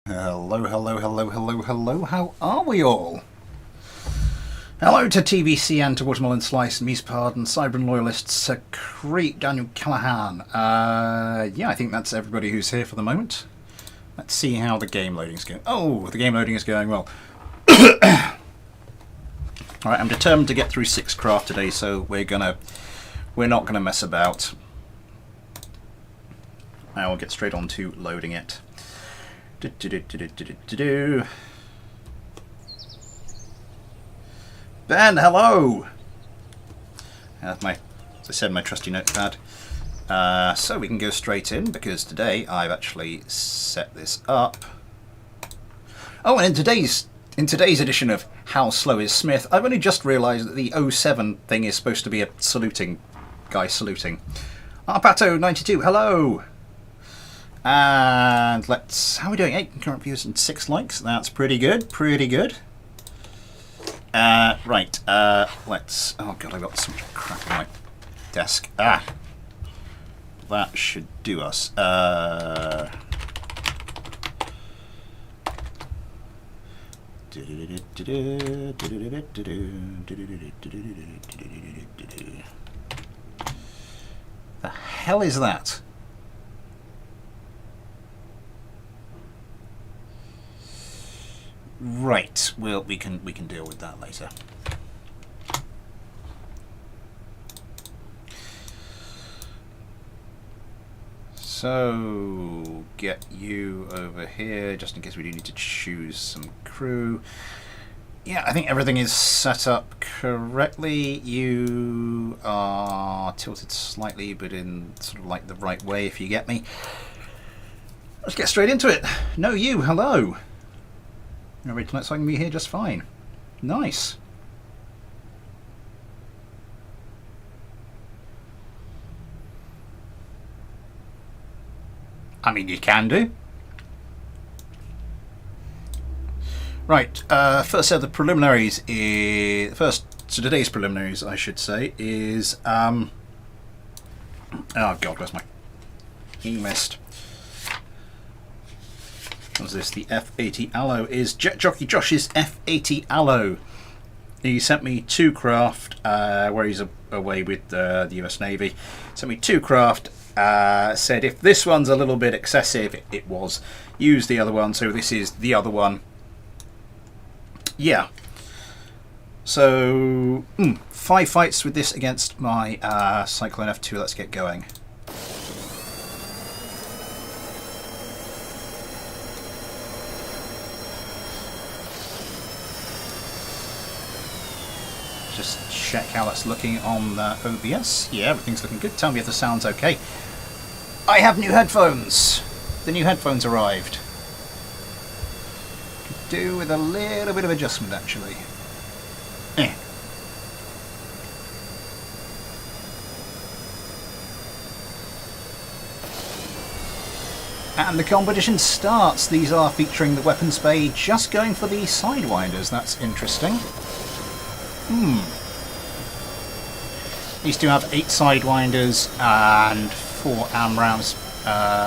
Hello, hello, hello, hello, hello, how are we all? Hello to TBC and to Watermelon Slice, Meespard and Cyber Loyalists, Creep, Daniel Callahan. Yeah, I think that's everybody who's here for the moment. Let's see how the game loading's going. Oh, the game loading is going well. Alright, I'm determined to get through 6 craft today, so we're not gonna mess about. I will get straight on to loading it. Ben, hello! As I said, my trusty notepad. So we can go straight in, because today I've actually set this up. Oh, and in today's edition of How Slow is Smith, I've only just realised that the 07 thing is supposed to be a saluting guy saluting. Arpato92, hello! And let's... how are we doing? 8 concurrent views and 6 likes. That's pretty good, pretty good. Right, let's... oh god, I've got so much crap on my desk. That should do us. That the hell is that? Right, well, we can deal with that later. So, get you over here, just in case we do need to choose some crew. Yeah, I think everything is set up correctly. You are tilted slightly, but in sort of like the right way, if you get me. Let's get straight into it. No, you, hello. It looks like I can be here just fine. Nice. I mean, you can do. Right, first set of the preliminaries is... so today's preliminaries, I should say, is... oh god, where's my... e-mist. What's this? The F80 Aloe is Jet Jockey Josh's F80 Aloe. He sent me 2 craft, where he's away with the US Navy. Sent me 2 craft, said if this one's a little bit excessive, it was. Use the other one, so this is the other one. Yeah. So, 5 fights with this against my Cyclone F2. Let's get going. Just check how that's looking on OBS. Yeah, everything's looking good. Tell me if the sound's okay. I have new headphones. The new headphones arrived. Could do with a little bit of adjustment, actually. And the competition starts. These are featuring the weapons bay, just going for the sidewinders. That's interesting. These two have 8 sidewinders and 4 AMRAMs.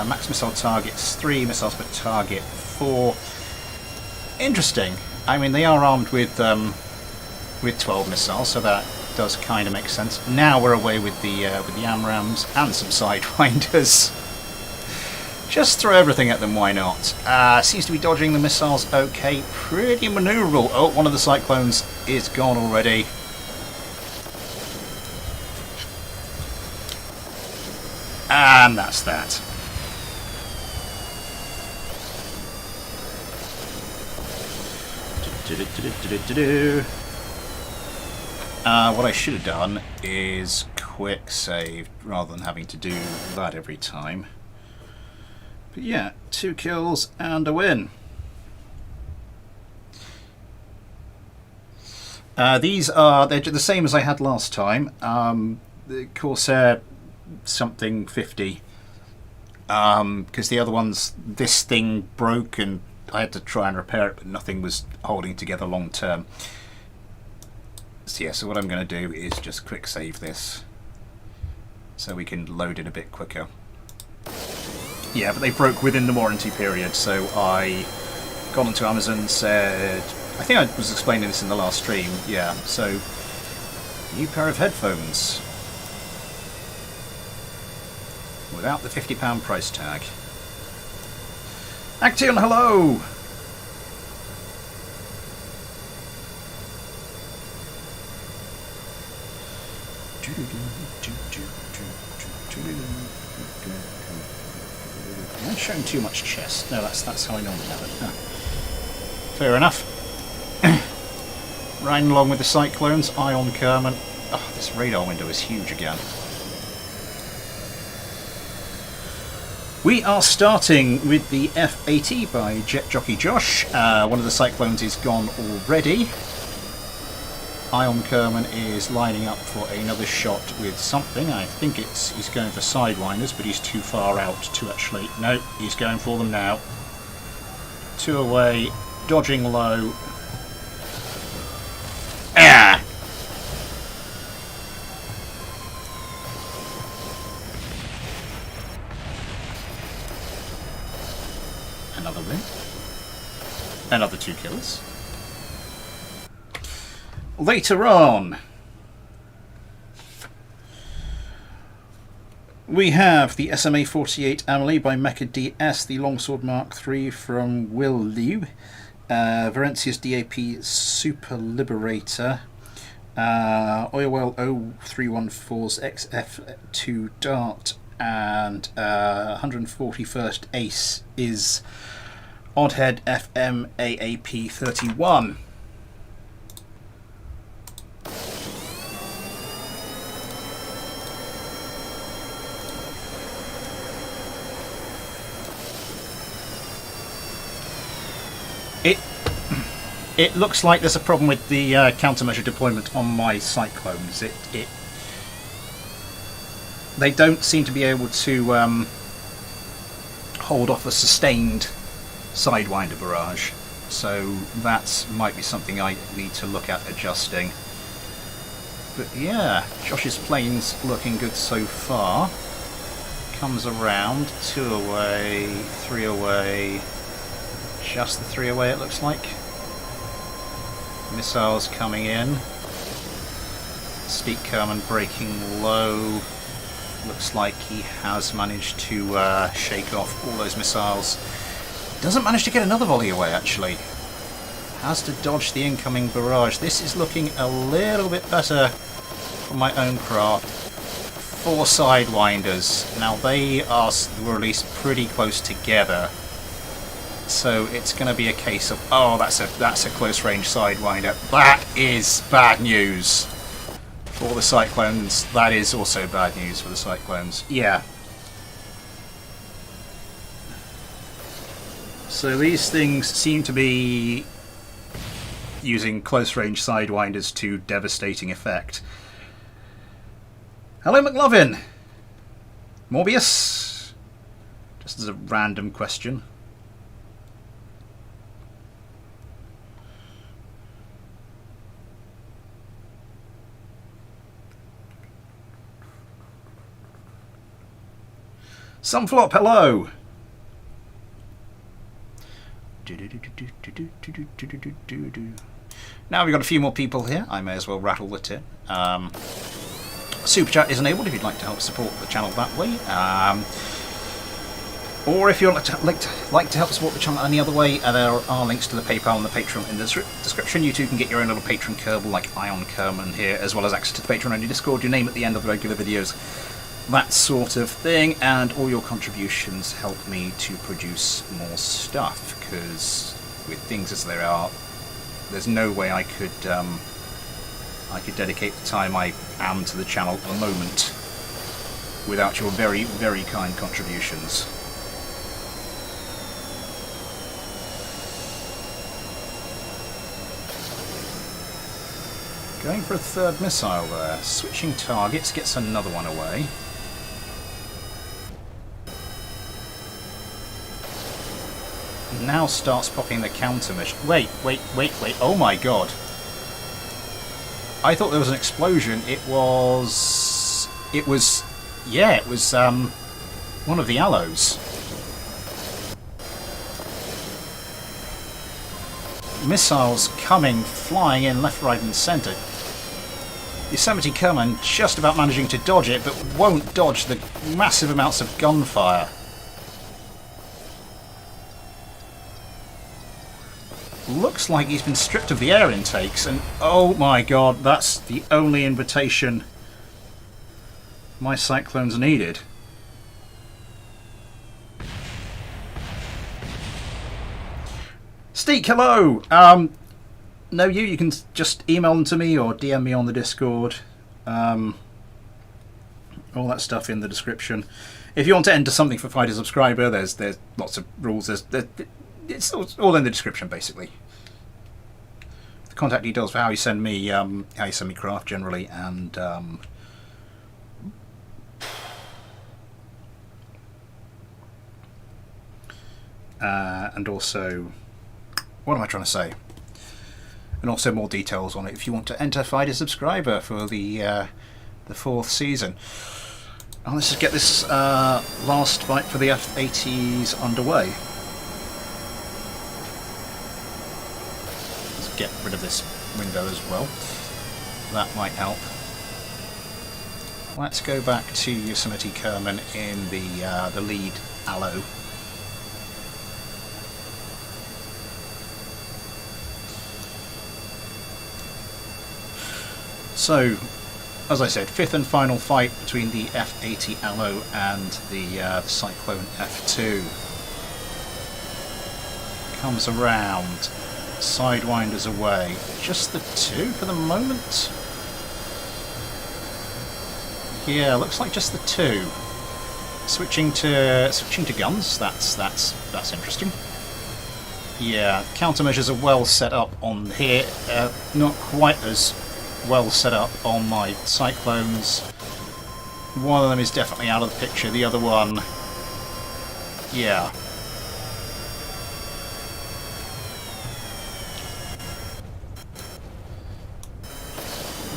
Max missile targets 3, missiles per target 4. Interesting. I mean, they are armed with 12 missiles, so that does kind of make sense. Now we're away with the AMRAMs and some sidewinders. Just throw everything at them, why not? Seems to be dodging the missiles okay. Pretty maneuverable. Oh, one of the Cyclones is gone already. And that's that. What I should have done is quick save rather than having to do that every time. But yeah, 2 kills and a win. These are, they're the same as I had last time. The Corsair something 50. Because the other ones, this thing broke and I had to try and repair it, but nothing was holding together long term. So yeah, so what I'm going to do is just quick save this so we can load it a bit quicker. Yeah, but they broke within the warranty period, so I gone onto Amazon, said, I think I was explaining this in the last stream, yeah, so, new pair of headphones, without the £50 price tag. Action, hello! I'm showing too much chest. No, that's how I normally have it. Huh. Fair enough. Riding along with the Cyclones, Ion Kerman. Oh, this radar window is huge again. We are starting with the F80 by Jet Jockey Josh. One of the Cyclones is gone already. Ion Kerman is lining up for another shot with something. I think he's going for Sidewinders, but he's too far out to actually... No, he's going for them now. 2 away, dodging low. Ah! Another win. Another 2 kills. Later on, we have the SMA-48 Amelie by Mecha DS, the Longsword Mark III from Will Liu, Varencia's DAP Super Liberator, Oilwell 0314's XF2 Dart, and 141st Ace is Head FMAAP31. It looks like there's a problem with the countermeasure deployment on my Cyclones. They don't seem to be able to hold off a sustained Sidewinder barrage, so that might be something I need to look at adjusting. But yeah, Josh's plane's looking good so far. Comes around, 2 away, 3 away, just the 3 away it looks like. Missiles coming in. Steep Kerman breaking low. Looks like he has managed to shake off all those missiles. Doesn't manage to get another volley away actually. Has to dodge the incoming barrage. This is looking a little bit better for my own craft. 4 Sidewinders. Now they were at least pretty close together. So it's going to be a case of, oh, that's a close range Sidewinder. That is bad news for the Cyclones. That is also bad news for the Cyclones. Yeah. So these things seem to be using close range Sidewinders to devastating effect. Hello, McLovin. Morbius. Just as a random question. Sunflop, hello! Now we've got a few more people here. I may as well rattle the tin. Super Chat is enabled if you'd like to help support the channel that way. Or if you'd like to help support the channel any other way, there are links to the PayPal and the Patreon in the description. You too can get your own little Patreon Kerbal like Ion Kerman here, as well as access to the Patreon only Discord, your name at the end of the regular videos. That sort of thing, and all your contributions help me to produce more stuff, because with things as they are, there's no way I could dedicate the time I am to the channel at the moment without your very, very kind contributions. Going for a 3rd missile there, switching targets, gets another one away. Now starts popping the countermeasure. Wait, oh my god. I thought there was an explosion. It was one of the Aloes. missiles coming, flying in left, right and centre. Yosemite Kerman just about managing to dodge it, but won't dodge the massive amounts of gunfire. Looks like he's been stripped of the air intakes, and oh my god, that's the only invitation my Cyclones needed. Steek, hello! No, you can just email them to me or DM me on the Discord. All that stuff in the description. If you want to enter something for Fighter Subscriber, there's lots of rules. It's all in the description, basically. The contact details for how you send me craft generally, and also, what am I trying to say? And also more details on it if you want to enter Fighter Subscriber for the 4th season. And let's just get this last fight for the F-80s underway. Let's get rid of this window as well. That might help. Let's go back to Yosemite Kerman in the lead Aloe. So, as I said, 5th and final fight between the F-80 Aloe and the Cyclone F2. Comes around, sidewinders away. Just the 2 for the moment? Yeah, looks like just the 2. Switching to guns. That's interesting. Yeah, countermeasures are well set up on here. Not quite as well set up on my Cyclones. One of them is definitely out of the picture, the other one, yeah.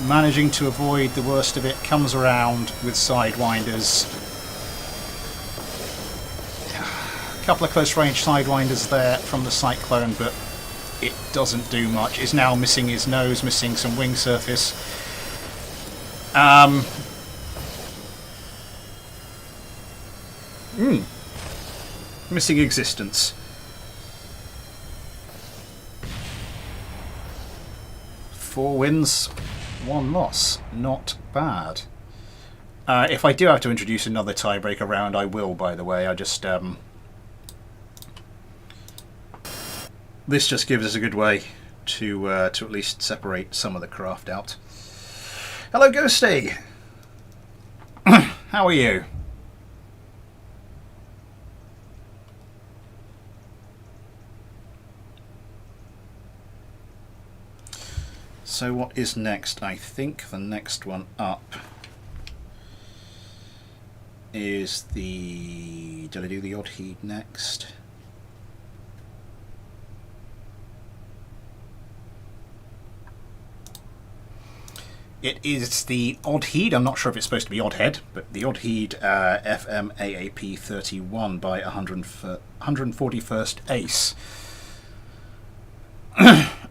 Managing to avoid the worst of it, comes around with sidewinders. A couple of close range sidewinders there from the Cyclone, but it doesn't do much. It's now missing his nose, missing some wing surface. Missing existence. 4 wins, 1 loss. Not bad. If I do have to introduce another tiebreaker round, I will, by the way. I just... this just gives us a good way to at least separate some of the craft out. Hello, Ghosty! How are you? So what is next? I think the next one up is the... Did I do the odd heat next? It is the Odd Heed. I'm not sure if it's supposed to be Odd Head, but the Odd Heed FMAAP31 by 141st Ace.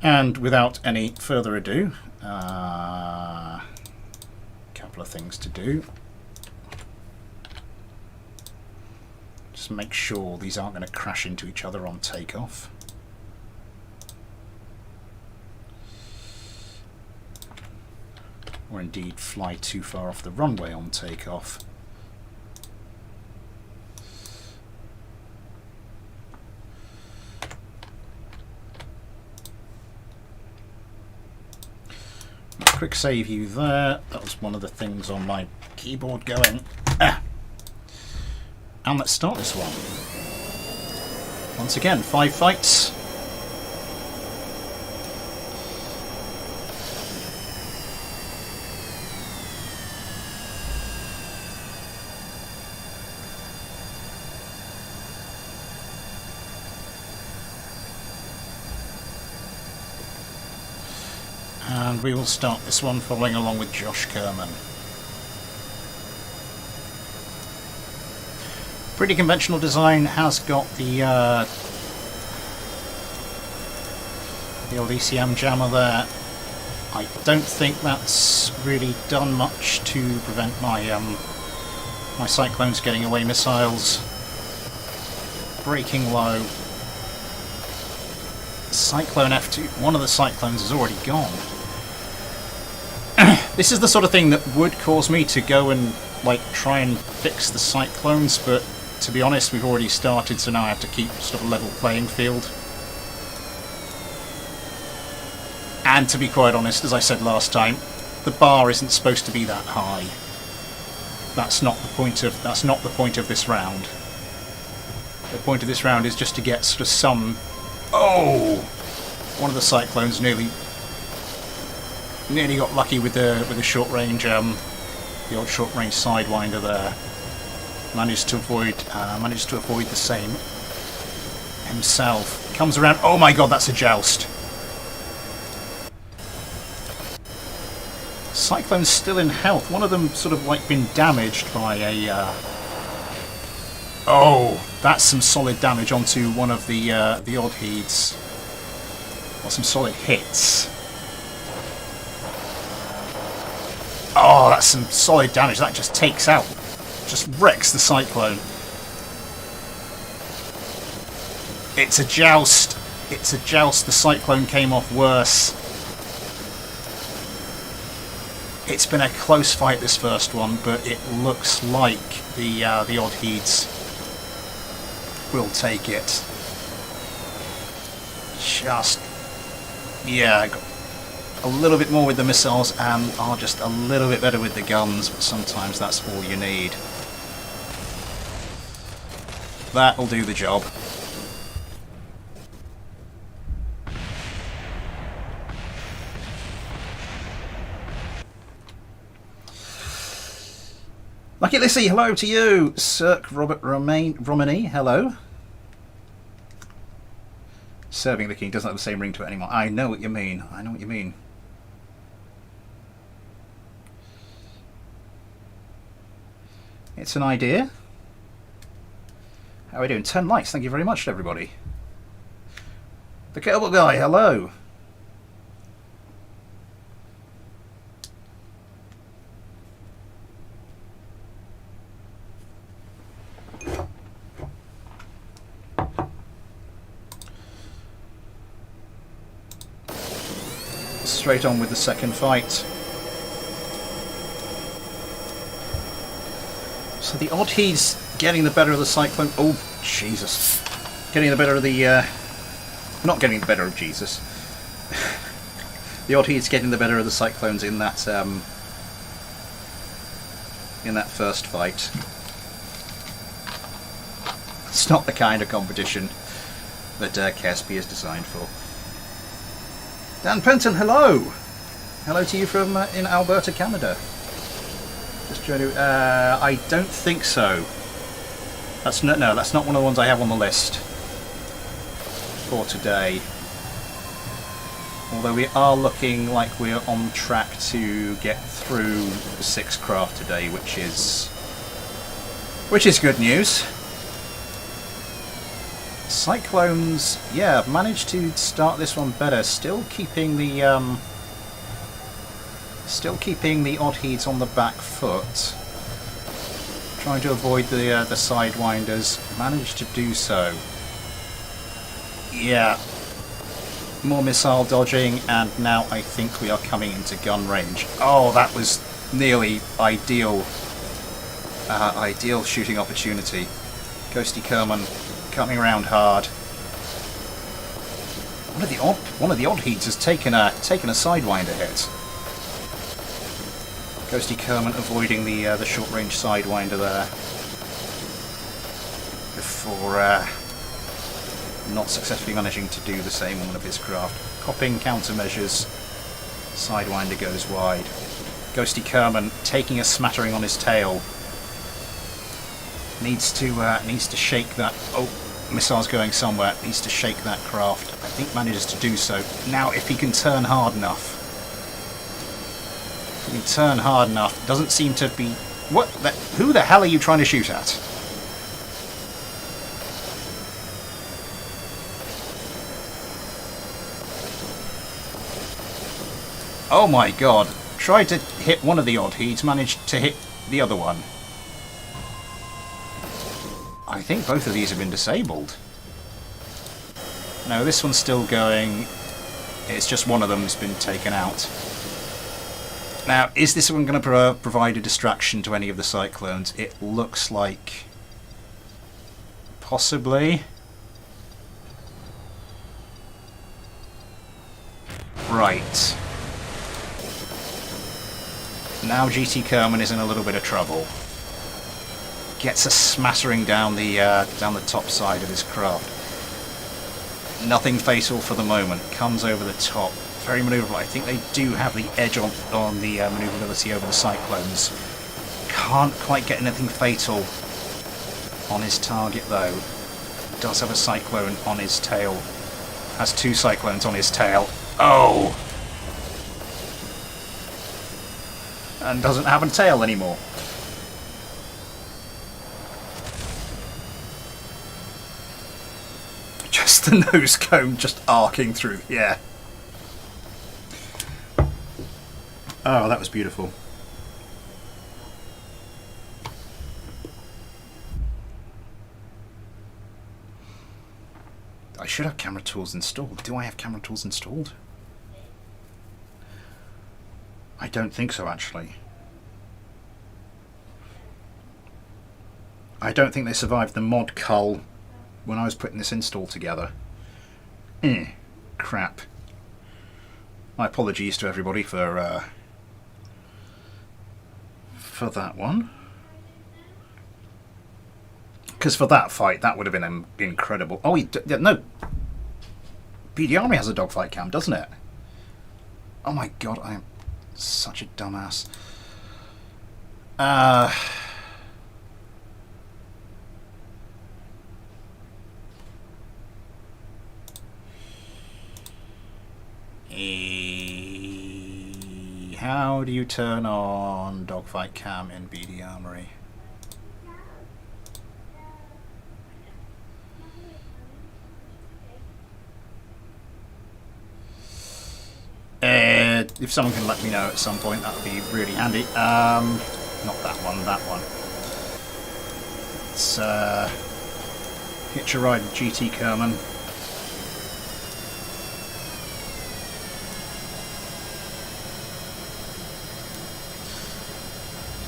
And without any further ado, a couple of things to do. Just make sure these aren't going to crash into each other on takeoff. Or indeed fly too far off the runway on takeoff. Quick save you there. That was one of the things on my keyboard going. And let's start this one. Once again, 5 fights. And we will start this one following along with Josh Kerman. Pretty conventional design, has got the The old ECM jammer there. I don't think that's really done much to prevent my my Cyclones getting away missiles. Breaking low. Cyclone F2. One of the Cyclones is already gone. This is the sort of thing that would cause me to go and like try and fix the Cyclones, but to be honest, we've already started, so now I have to keep sort of a level playing field. And to be quite honest, as I said last time, the bar isn't supposed to be that high. That's not the point of this round. The point of this round is just to get sort of some. Oh, one of the Cyclones nearly got lucky with the short range, the old short range sidewinder there. Managed to avoid the same himself. Comes around. Oh my God, that's a joust. Cyclone's still in health. One of them sort of like been damaged by a. Oh, that's some solid damage onto one of the odd heats. Or some solid hits. Oh, that's some solid damage. That just takes out, just wrecks the Cyclone. It's a joust. It's a joust. The Cyclone came off worse. It's been a close fight, this first one, but it looks like the odd heats will take it. Just, yeah, got a little bit more with the missiles and are just a little bit better with the guns, but sometimes that's all you need. That'll do the job. Lucky Lissy, hello to you. Cirque Robert Romani, hello. Serving the King doesn't have the same ring to it anymore. I know what you mean. I know what you mean. It's an idea. How are we doing? 10 likes. Thank you very much to everybody. The Kerbal guy, hello. Straight on with the second fight. So the odd he's getting the better of the Cyclone. Oh, Jesus. Getting the better of the... not getting the better of Jesus. The odd he's getting the better of the Cyclones in that first fight. It's not the kind of competition that KSP is designed for. Dan Penton, hello! Hello to you from in Alberta, Canada. Just trying to... I don't think so. That's no, that's not one of the ones I have on the list for today. Although we are looking like we're on track to get through 6 craft today, which is good news. Cyclones, yeah, managed to start this one better. Still keeping the odd heats on the back foot. Trying to avoid the sidewinders. Managed to do so. Yeah, more missile dodging, and now I think we are coming into gun range. Oh, that was nearly ideal. Ideal shooting opportunity. Ghosty Kerman coming around hard. One of the odd heats has taken a sidewinder hit. Ghosty Kerman avoiding the short range sidewinder there before not successfully managing to do the same on one of his craft. Copping countermeasures. Sidewinder goes wide. Ghosty Kerman taking a smattering on his tail. Needs to shake that. Oh, missile's going somewhere. Needs to shake that craft. I think manages to do so. Now, if he can turn hard enough. If he can turn hard enough. Doesn't seem to be... What? Who the hell are you trying to shoot at? Oh my god. Tried to hit one of the odd heats, managed to hit the other one. I think both of these have been disabled. No, this one's still going. It's just one of them's been taken out. Now, is this one going to provide a distraction to any of the cyclones? It looks like... possibly. Right. Now GT Kerman is in a little bit of trouble. Gets a smattering down the top side of his craft. Nothing fatal for the moment. Comes over the top. Very manoeuvrable. I think they do have the edge on the manoeuvrability over the cyclones. Can't quite get anything fatal on his target though. Does have a cyclone on his tail. Has two cyclones on his tail. Oh! And doesn't have a tail anymore. Just the nose cone just arcing through, yeah. Oh, that was beautiful. I should have camera tools installed. Do I have camera tools installed? I don't think so, actually. I don't think they survived the mod cull when I was putting this install together. Crap. My apologies to everybody for that one. Because for that fight, that would have been incredible. Oh, no. BD Armory has a dogfight cam, doesn't it? Oh my god, I am such a dumbass. How do you turn on dogfight cam in BD Armory? If someone can let me know at some point, that would be really handy. Not that one, that one. Let's hitch a ride with GT Kerman.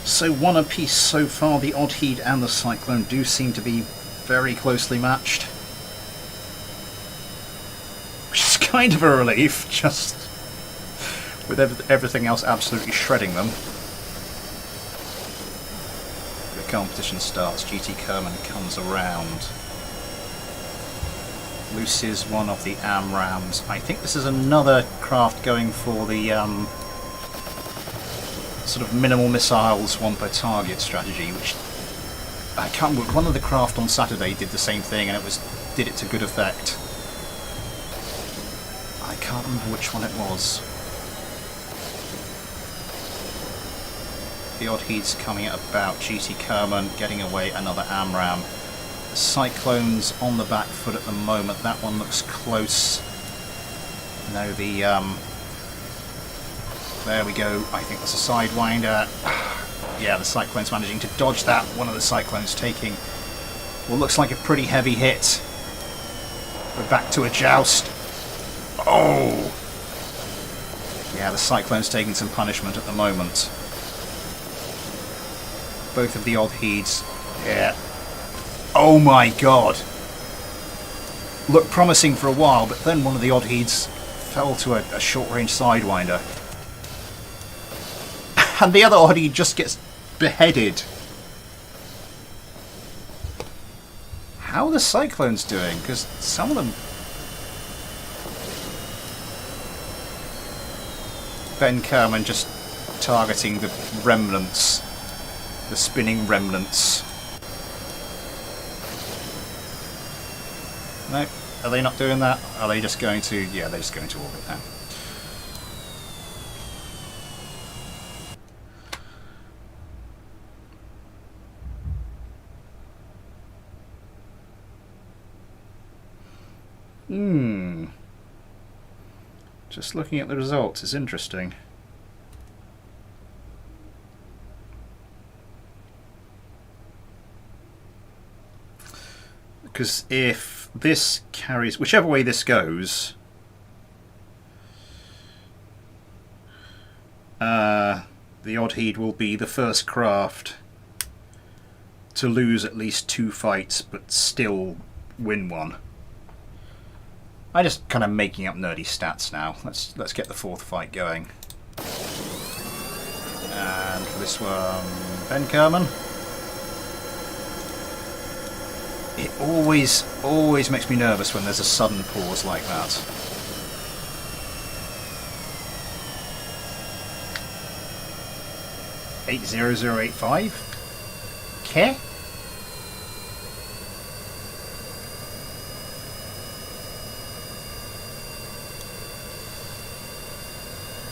So one apiece so far. The Odd Heat and the Cyclone do seem to be very closely matched. Which is kind of a relief, just with everything else absolutely shredding them. The competition starts. GT Kerman comes around. Looses one of the AMRAAMs. I think this is another craft going for the sort of minimal missiles, one per target strategy, which I can't remember. One of the craft on Saturday did the same thing, and did it to good effect. I can't remember which one it was. The Odd Heat's coming at about. GT Kerman getting away another AMRAAM. The Cyclone's on the back foot at the moment. That one looks close. No, the there we go. I think that's a Sidewinder. Yeah, the Cyclone's managing to dodge that. One of the Cyclones taking what looks like a pretty heavy hit. We're back to a joust. Oh! Yeah, the Cyclone's taking some punishment at the moment. Both of the Odd Heats. Yeah. Oh my god! Looked promising for a while, but then one of the Odd Heats fell to a short-range Sidewinder. And the other Odd Heat just gets beheaded. How are the Cyclones doing? Because some of them... Ben Kerman just targeting the remnants. The spinning remnants. No, are they not doing that? Are they just going to... yeah, they're just going to orbit now. Just looking at the results is interesting. Because if this carries, whichever way this goes, the Odd Heed will be the first craft to lose at least 2 fights, but still win one. I'm just kind of making up nerdy stats now. Let's get the 4th fight going. And for this one, Ben Kerman. It always makes me nervous when there's a sudden pause like that. $80085? Okay.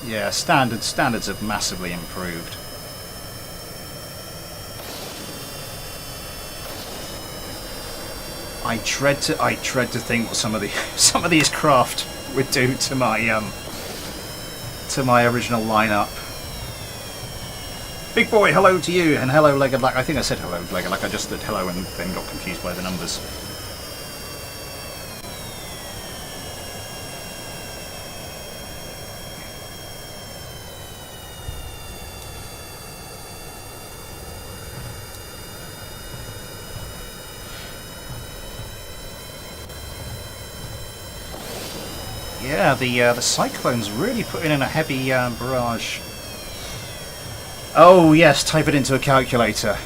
Yeah, standards have massively improved. I dread to think what some of these craft would do to my original lineup. Big boy, hello to you, and hello Legged Luck. I think I said hello Legged Luck. I just said hello and then got confused by the numbers. Yeah, the Cyclone's really putting in a heavy barrage. Oh yes, type it into a calculator.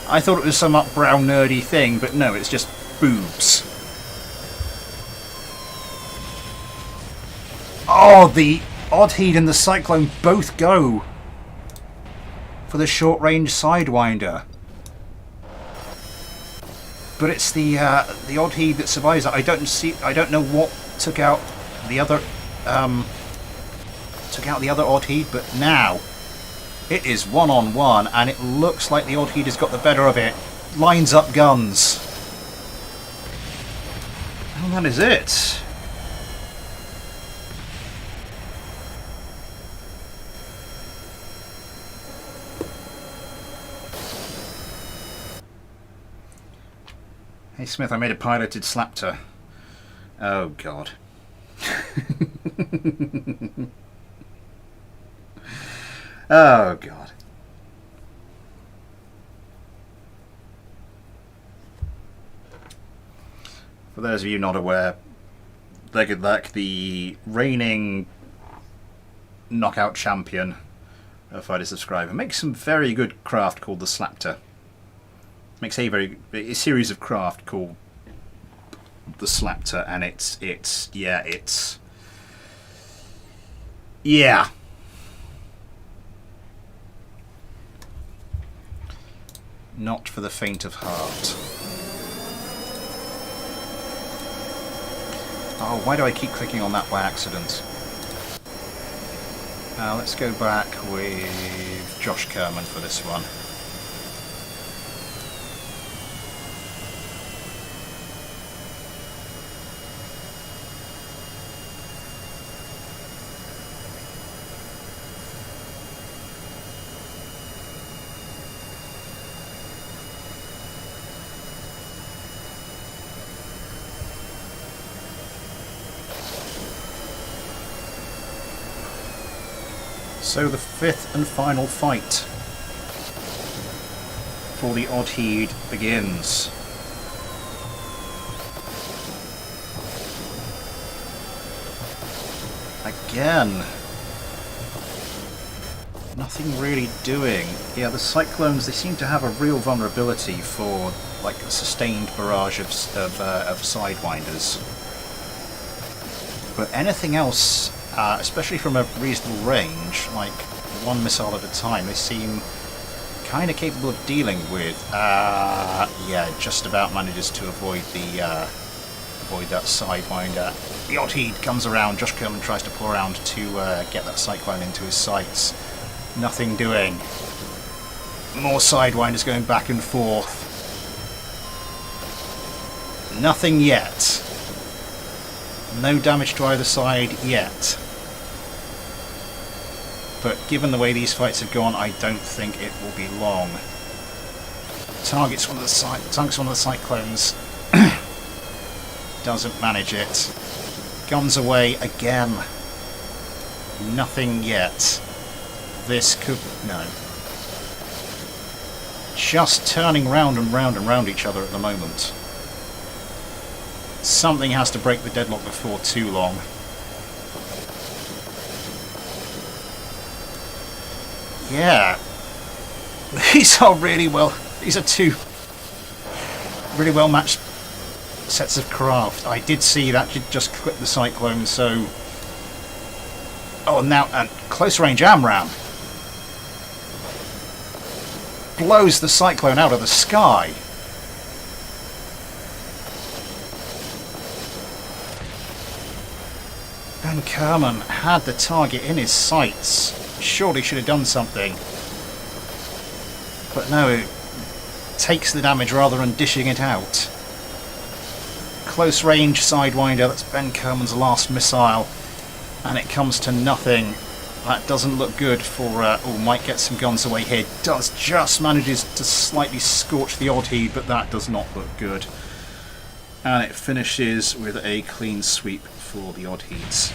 I thought it was some up-brown nerdy thing, but no, it's just boobs. Oh, the Odd Heed and the Cyclone both go for the short-range Sidewinder. But it's the Odd Heed that survives. I don't know what took out the other Odd Heed, but now it is 1-on-1, and it looks like the Odd Heed has got the better of it. Lines up guns, and that is it. Hey Smith, I made a piloted Slapter. Oh god. Oh god. For those of you not aware, Legged Luck, the reigning knockout champion of Fighter Subscriber, makes some very good craft called the Slapter. Makes a series of craft called the Slapter, and it's not for the faint of heart. Oh, why do I keep clicking on that by accident? Let's go back with Josh Kerman for this one. So the 5th and final fight for the Odd Heed begins. Again, nothing really doing. Yeah, the Cyclones, they seem to have a real vulnerability for like a sustained barrage of Sidewinders. But anything else, especially from a reasonable range, like one missile at a time, they seem kind of capable of dealing with. Yeah, just about manages to avoid that Sidewinder. The Odd Heed comes around. Josh Kerman tries to pull around to get that Cyclone into his sights. Nothing doing. More Sidewinders going back and forth. Nothing yet. No damage to either side yet. But given the way these fights have gone, I don't think it will be long. Targets one of the cyclones. Doesn't manage it. Guns away again. Nothing yet. This could... no. Just turning round and round and round each other at the moment. Something has to break the deadlock before too long. Yeah. These are really well... these are two really well matched sets of craft. I did see that just clip the cyclone, so... oh, now, and close range AMRAAM blows the cyclone out of the sky. Ben Kerman had the target in his sights. Surely should have done something. But no, it takes the damage rather than dishing it out. Close range Sidewinder, that's Ben Kerman's last missile. And it comes to nothing. That doesn't look good for... oh, might get some guns away here. Just manages to slightly scorch the odd heed, but that does not look good. And it finishes with a clean sweep for the odd heeds.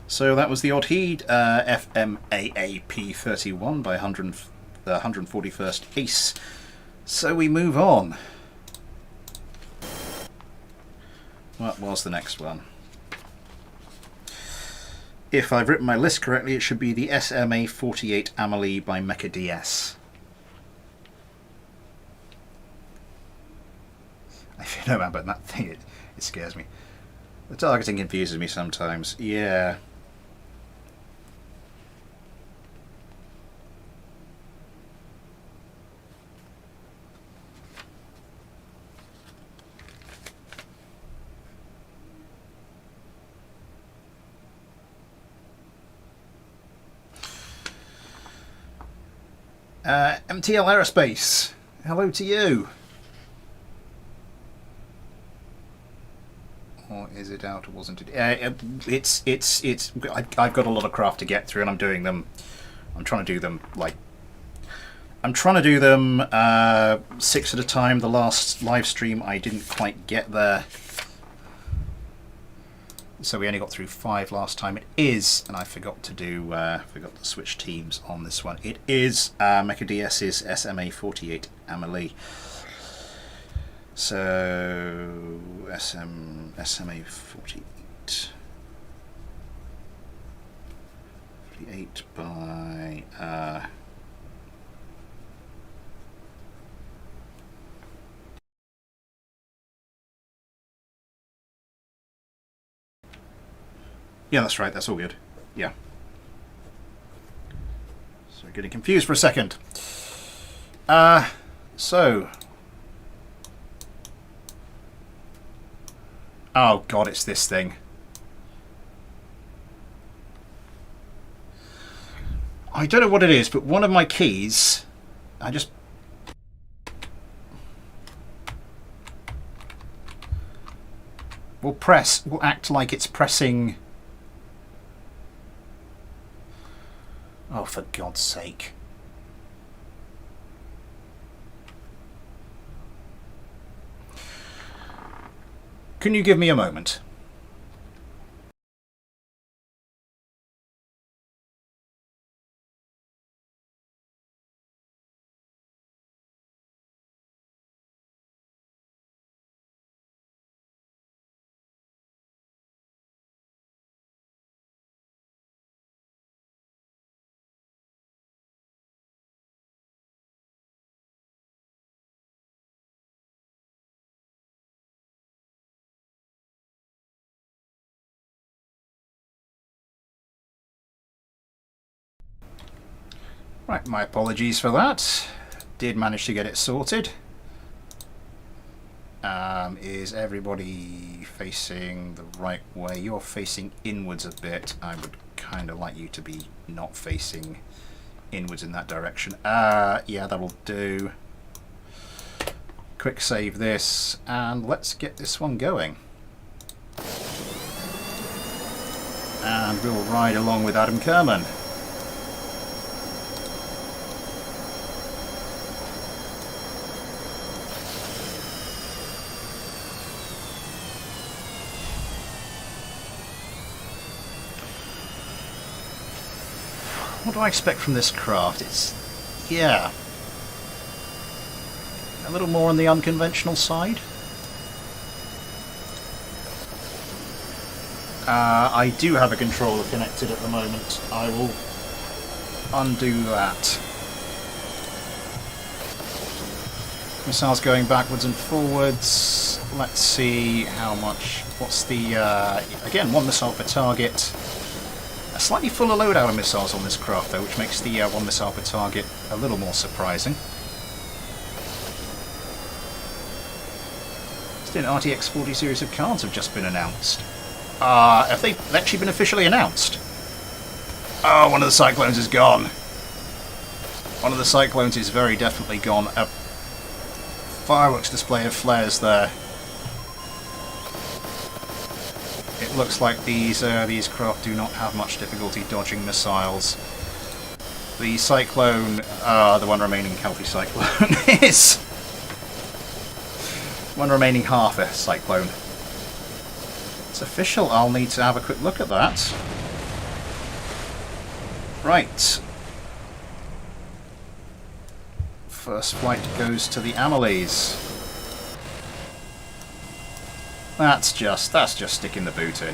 So that was the odd heed, FMAAP31 by 141st Ace. So we move on. What was the next one? If I've written my list correctly, it should be the SMA-48 Amelie by Mecha DS. If you know about that thing, it scares me. The targeting confuses me sometimes. Yeah. MTL Aerospace, hello to you. Or is it out or wasn't it? I've got a lot of craft to get through, and I'm doing them. I'm trying to do them like... I'm trying to do them 6 at a time. The last live stream I didn't quite get there. So we only got through 5 last time. It is, and I forgot to do, forgot to switch teams on this one. It is Mecha DS's SMA-48 Amelie. So SMA-48 by yeah, that's right, that's all good. Yeah. So getting confused for a second. So. Oh god, it's this thing. I don't know what it is, but one of my keys, I just... will act like it's pressing... Oh, for God's sake. Can you give me a moment? Right, my apologies for that. Did manage to get it sorted. Is everybody facing the right way? You're facing inwards a bit. I would kind of like you to be not facing inwards in that direction. Yeah, that'll do. Quick save this, and let's get this one going. And we'll ride along with Adam Kerman. what do I expect from this craft? It's, yeah, a little more on the unconventional side. I do have a controller connected at the moment. I will undo that. Missiles going backwards and forwards. Let's see how much. What's the again, 1 missile per target. A slightly fuller loadout of missiles on this craft though, which makes the 1 missile per target a little more surprising. Still, an RTX 40 series of cards have just been announced. Have they actually been officially announced? Oh, one of the Cyclones is gone. One of the Cyclones is very definitely gone. A fireworks display of flares there. It looks like these craft do not have much difficulty dodging missiles. The Cyclone, the one remaining healthy Cyclone is one remaining half a Cyclone. It's official. I'll need to have a quick look at that. Right. First flight goes to the Amelies. That's just sticking the boot in.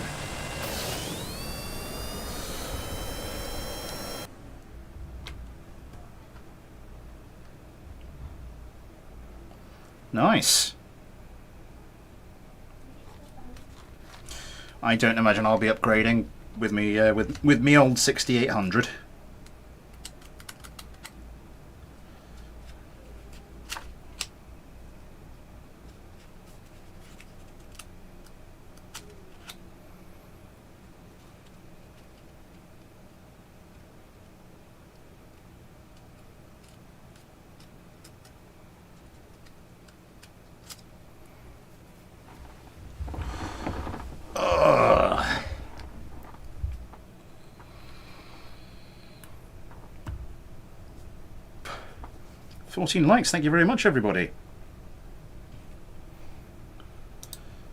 Nice. I don't imagine I'll be upgrading with me with me old 6800. Ugh. 14 likes, thank you very much everybody.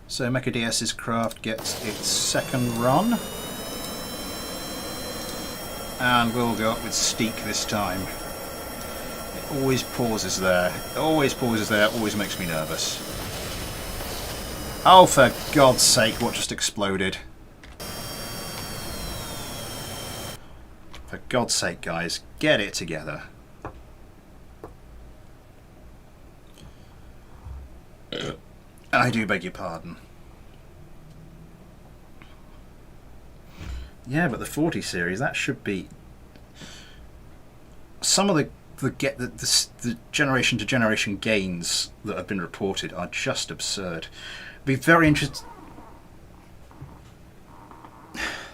So Mecha DS's craft gets its second run. And we'll go up with Steak this time. It always pauses there. It always pauses there, always makes me nervous. Oh, for God's sake, what just exploded? For God's sake, guys, get it together. I do beg your pardon. Yeah, but the 40 series, that should be... Some of the generation to generation gains that have been reported are just absurd. Be very interested.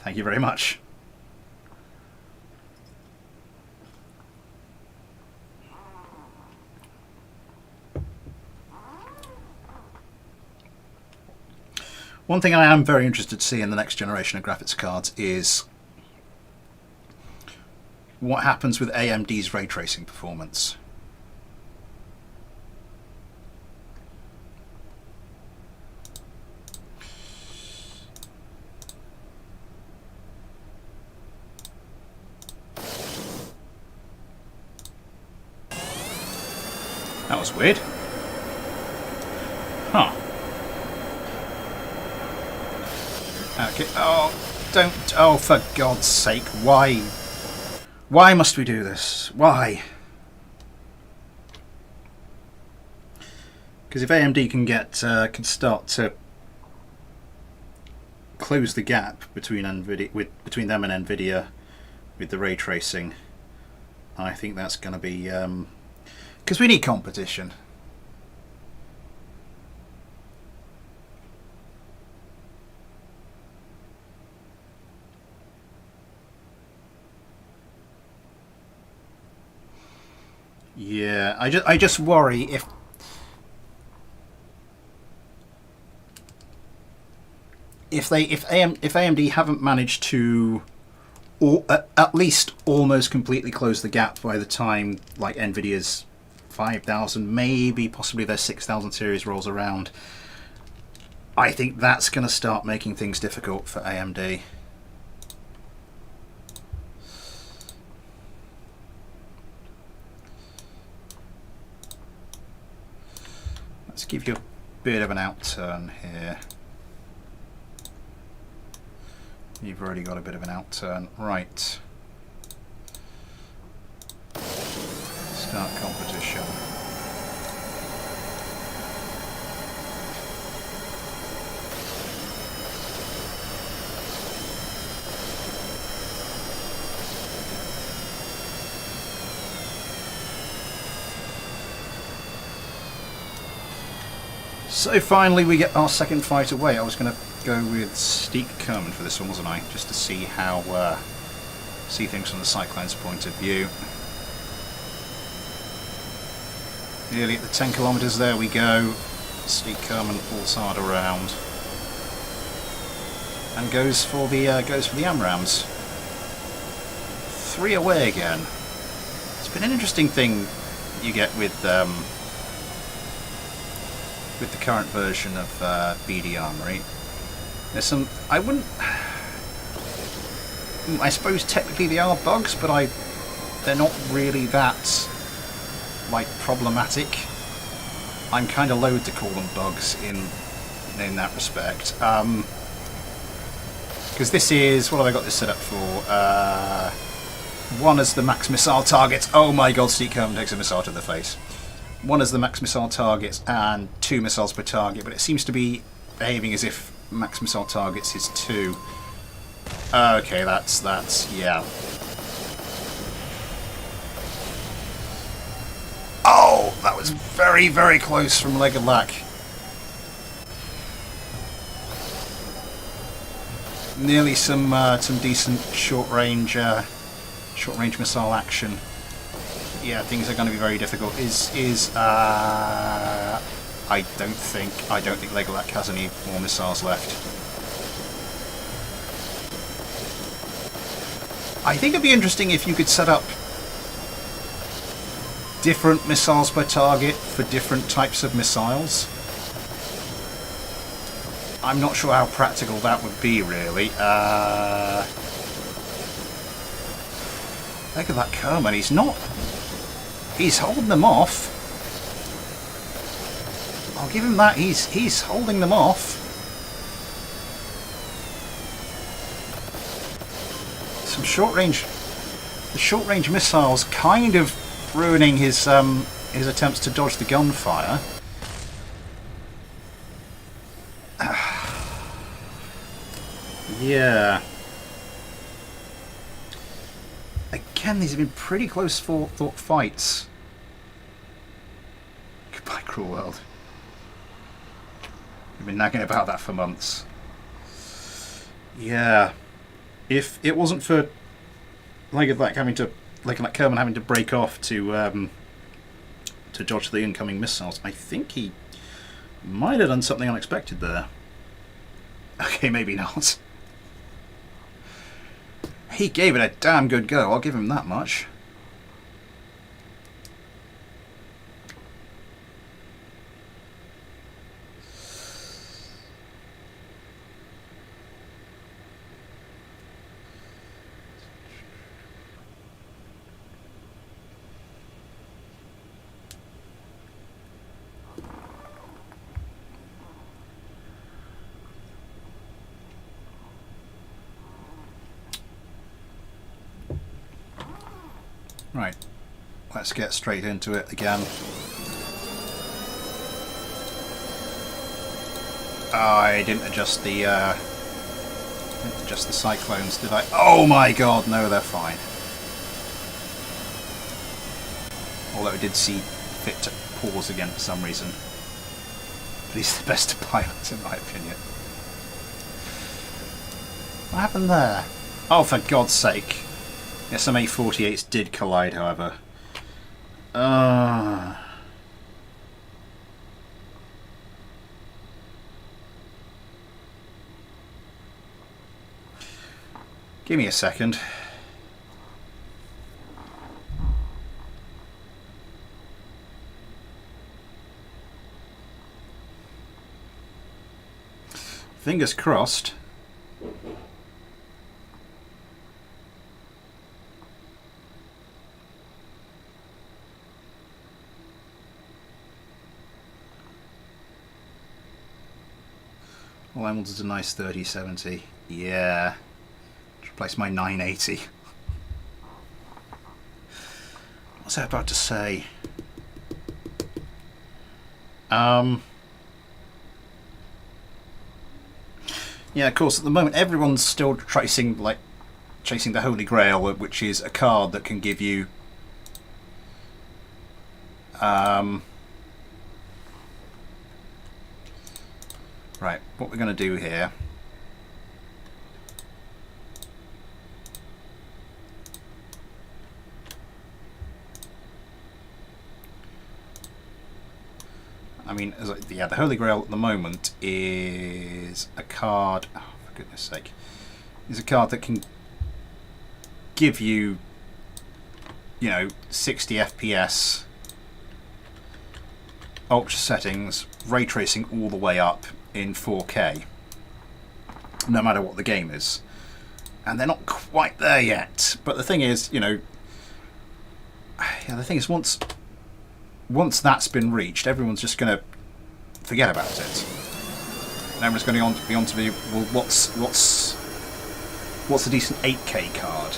Thank you very much. One thing I am very interested to see in the next generation of graphics cards is what happens with AMD's ray tracing performance. That was weird. Huh. Okay. Oh, don't. Oh, for God's sake. Why? Why must we do this? Why? Because if AMD can start to close the gap between between them and Nvidia with the ray tracing, I think that's going to be because we need competition. Yeah, I just worry if AMD haven't managed to, or at least almost completely close the gap by the time like Nvidia's 5000, maybe possibly their 6000 series rolls around. I think that's going to start making things difficult for AMD. Let's give you a bit of an outturn here. You've already got a bit of an outturn. Right. Start competition. So finally we get our second fight away. I was going to go with Steak Kerman for this one, wasn't I? Just to see how, see things from the Cyclone's point of view. Nearly at the 10 kilometres, there we go. Steak Kerman pulls hard around and goes for the AMRAAMs. 3 away again. It's been an interesting thing you get with the current version of BD Armory. There's some, I suppose technically they are bugs, but they're not really that like problematic. I'm kind of loath to call them bugs in that respect. Because this is, what have I got this set up for? 1 as the max missile target. Oh my god, Steak Kerman takes a missile to the face. 1 as the max missile targets and 2 missiles per target, but it seems to be behaving as if max missile targets is 2. Okay, that's yeah. Oh, that was very, very close from leg and lack. Nearly some decent short range missile action. Yeah, things are going to be very difficult. I don't think Legolac has any more missiles left. I think it'd be interesting if you could set up different missiles per target for different types of missiles. I'm not sure how practical that would be, really. Look at that Kerman. He's holding them off. I'll give him that. He's holding them off. Some the short range missiles kind of ruining his attempts to dodge the gunfire. Yeah. Again, these have been pretty close fought fights. Goodbye, cruel world. We've been nagging about that for months. Yeah. If it wasn't for Kerman having to break off to dodge the incoming missiles, I think he might have done something unexpected there. Okay, maybe not. He gave it a damn good go, I'll give him that much. Right, let's get straight into it again. I didn't adjust the cyclones, did I? Oh my god, no, they're fine. Although I did see fit to pause again for some reason. But he's the best of pilots in my opinion. What happened there? Oh, for God's sake. SMA-48s did collide, however. Give me a second. Fingers crossed. All I want is a nice 3070. Yeah. Replace my 980. What was I about to say? Yeah, of course, at the moment everyone's still chasing the Holy Grail, which is a card that can give you right, what we're going to do here I mean, yeah, the Holy Grail at the moment is a card, oh, for goodness sake, is a card that can give you, 60 FPS, ultra settings, ray tracing all the way up in 4K, no matter what the game is. And they're not quite there yet. But the thing is, once that's been reached, everyone's just going to forget about it. And everyone's going to be on to be, well, what's a decent 8K card,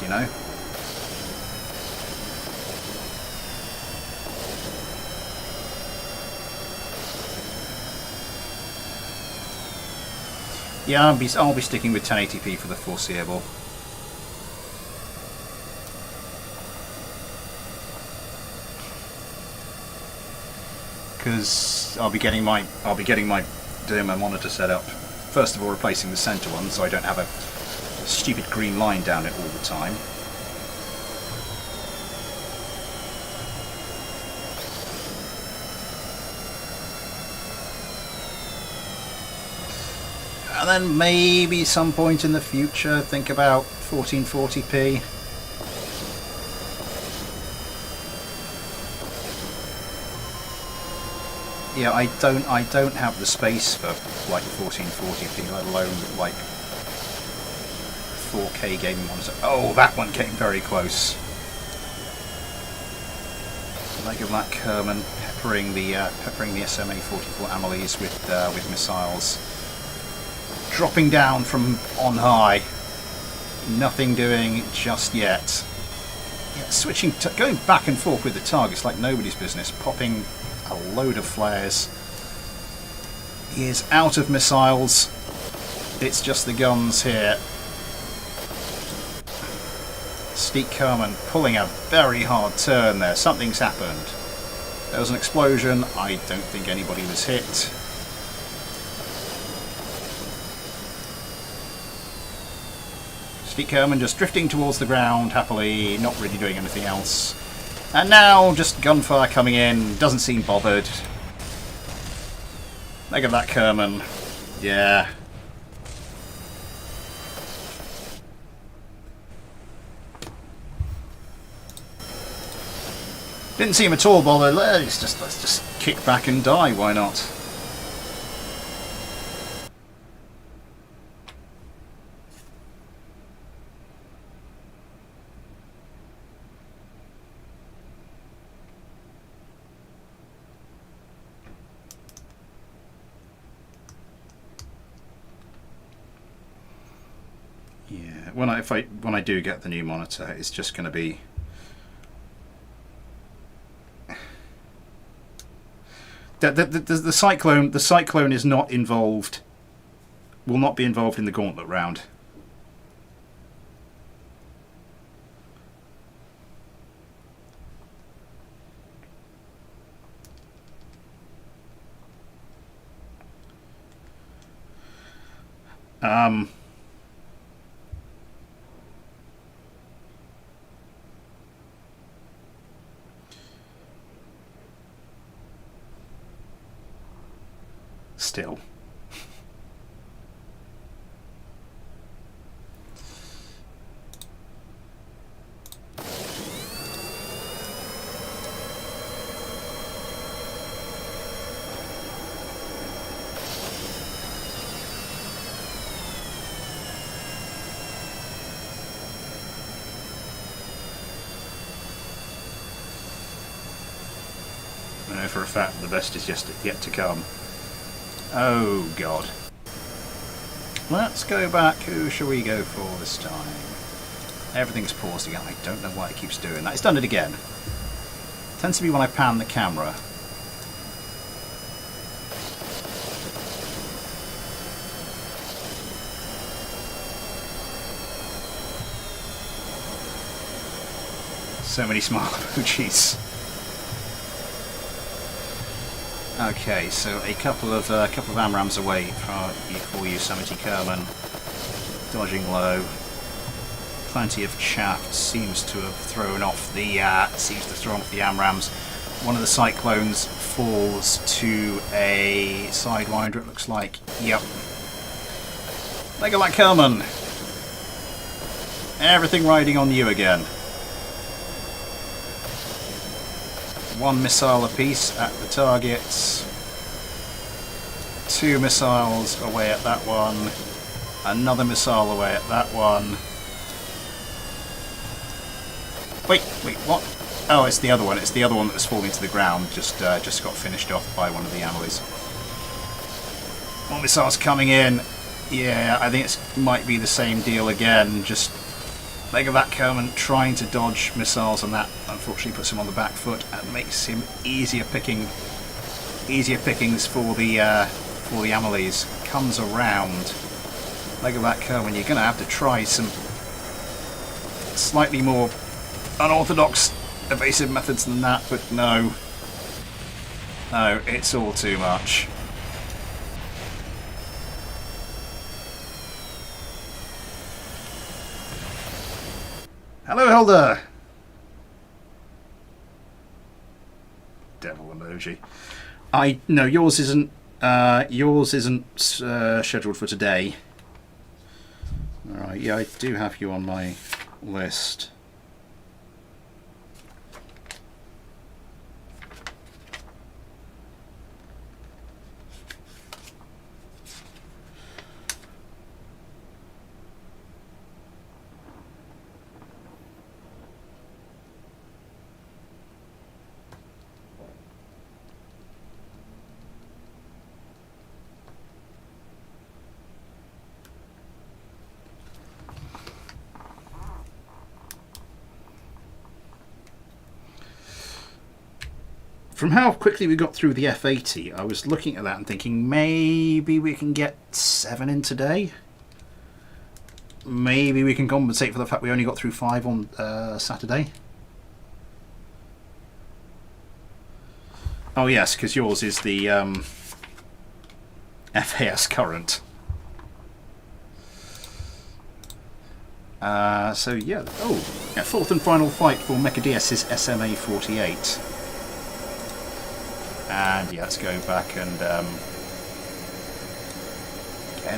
Yeah, I'll be sticking with 1080p for the foreseeable. Because I'll be getting my Doma monitor set up. First of all, replacing the center one, so I don't have a stupid green line down it all the time. And then maybe some point in the future think about 1440p. Yeah, I don't have the space for like 1440p, let alone like 4K gaming monitor. Oh, that one came very close. Leg of that Kerman peppering the SMA-48 Amelies with missiles. Dropping down from on high, nothing doing just yet. Yeah, going back and forth with the targets like nobody's business, popping a load of flares. He is out of missiles. It's just the guns here. Steve Kerman pulling a very hard turn there. Something's happened. There was an explosion. I don't think anybody was hit. Steve Kerman just drifting towards the ground happily, not really doing anything else. And now just gunfire coming in, doesn't seem bothered. Look at that Kerman. Yeah. Didn't seem at all bothered. Let's just kick back and die, why not? When I do get the new monitor, it's just going to be the Cyclone is not involved. Will not be involved in the gauntlet round. Still. I know for a fact the best is just yet to come. Oh God. let's go back. Who shall we go for this time? Everything's paused again. I don't know why it keeps doing that. It's done it again. It tends to be when I pan the camera. So many smart emojis. Okay, so a couple of AMRAAMs away for Yosemite Kerman, dodging low. Plenty of chaff seems to have thrown off the AMRAAMs. One of the Cyclones falls to a sidewinder. It looks like. Yep. Leg of that Kerman. Everything riding on you again. One missile apiece at the targets. 2 missiles away at that one. Another missile away at that one. Wait, what? Oh, it's the other one. It's the other one that was falling to the ground. Just got finished off by one of the Amelies. More missiles coming in. Yeah, I think it might be the same deal again. Just leg of that Kerman trying to dodge missiles, and that unfortunately puts him on the back foot and makes him easier pickings for the Amelies. Comes around. Leg of that Kerman, you're going to have to try some slightly more unorthodox evasive methods than that, but no, it's all too much. Hello, Hilda. Devil emoji. No, yours isn't. Scheduled for today. All right. Yeah, I do have you on my list. From how quickly we got through the F80, I was looking at that and thinking maybe we can get 7 in today. Maybe we can compensate for the fact we only got through 5 on Saturday. Oh yes, because yours is the FAS current. So yeah, fourth and final fight for Mechadius's SMA-48. And yeah, let's go back and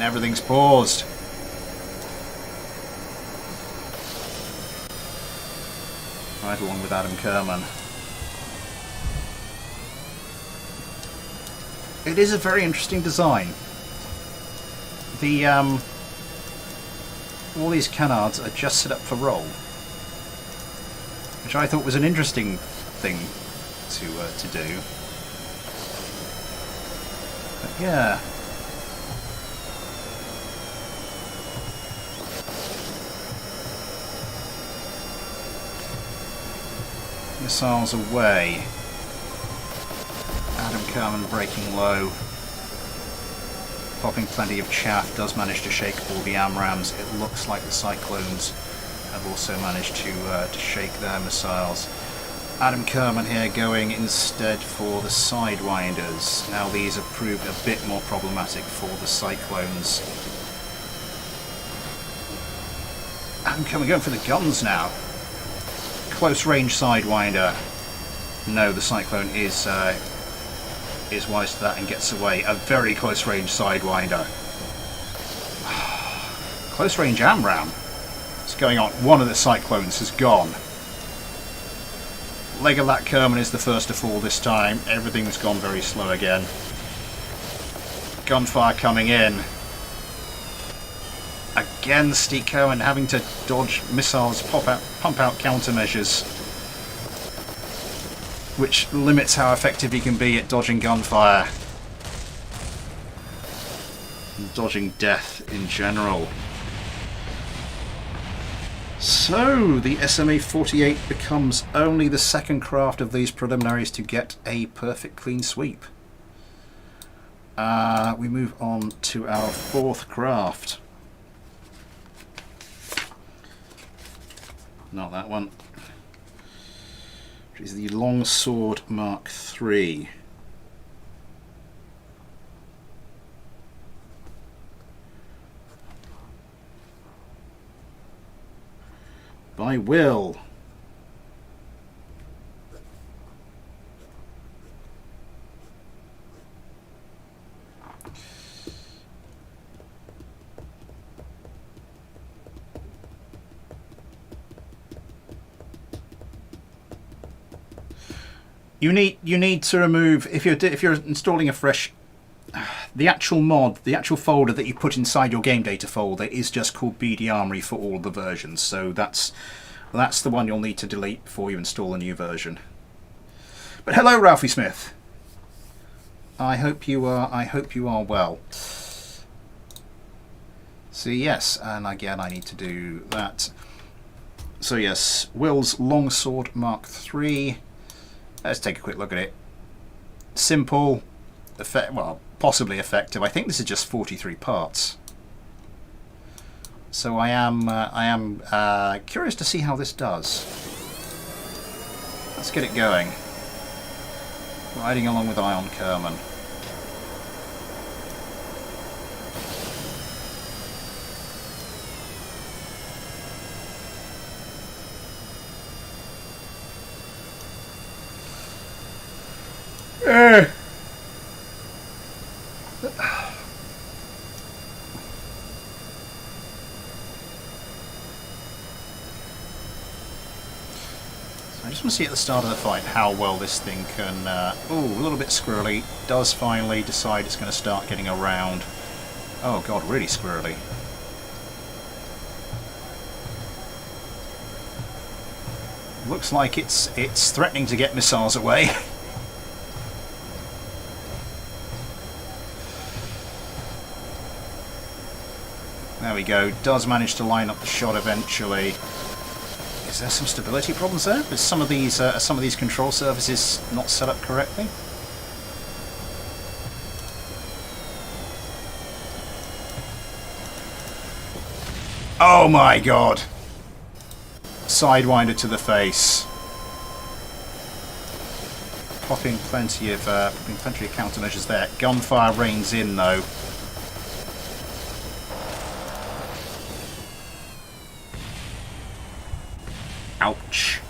everything's paused. Right along with Adam Kerman. It is a very interesting design. The all these canards are just set up for roll, which I thought was an interesting thing to do. But yeah. Missiles away. Adam Kerman breaking low. Popping plenty of chaff, does manage to shake all the AMRAAMs. It looks like the Cyclones have also managed to shake their missiles. Adam Kerman here going instead for the Sidewinders. Now these have proved a bit more problematic for the Cyclones. Adam Kerman going for the guns now. Close range Sidewinder. No, the Cyclone is wise to that and gets away. A very close range Sidewinder. Close range AMRAAM. What's going on? One of the Cyclones has gone. Leg of that Kerman is the first to fall this time. Everything's gone very slow again. Gunfire coming in. Again, Steve Kerman having to dodge missiles, pump out countermeasures, which limits how effective he can be at dodging gunfire. and dodging death in general. So, the SMA-48 becomes only the second craft of these preliminaries to get a perfect clean sweep. We move on to our fourth craft. Not that one. Which is the Longsword Mark III. By Will. You need to remove, if you're installing a fresh, the actual mod, the actual folder that you put inside your game data folder is just called BD Armory for all the versions. So that's the one you'll need to delete before you install a new version. But hello, Ralphie Smith. I hope you are well. So yes, and again I need to do that. So yes, Will's Longsword Mark III. Let's take a quick look at it. Simple, well, possibly effective. I think this is just 43 parts. So I am curious to see how this does. Let's get it going. Riding along with Ion Kerman. I just want to see at the start of the fight how well this thing can... oh, a little bit squirrely. Does finally decide it's going to start getting around. Oh god, really squirrely. Looks like it's threatening to get missiles away. There we go. Does manage to line up the shot eventually. Is there some stability problems there? Is some of these control surfaces not set up correctly? Oh my god! Sidewinder to the face. Popping plenty of countermeasures there. Gunfire rains in though. Ouch.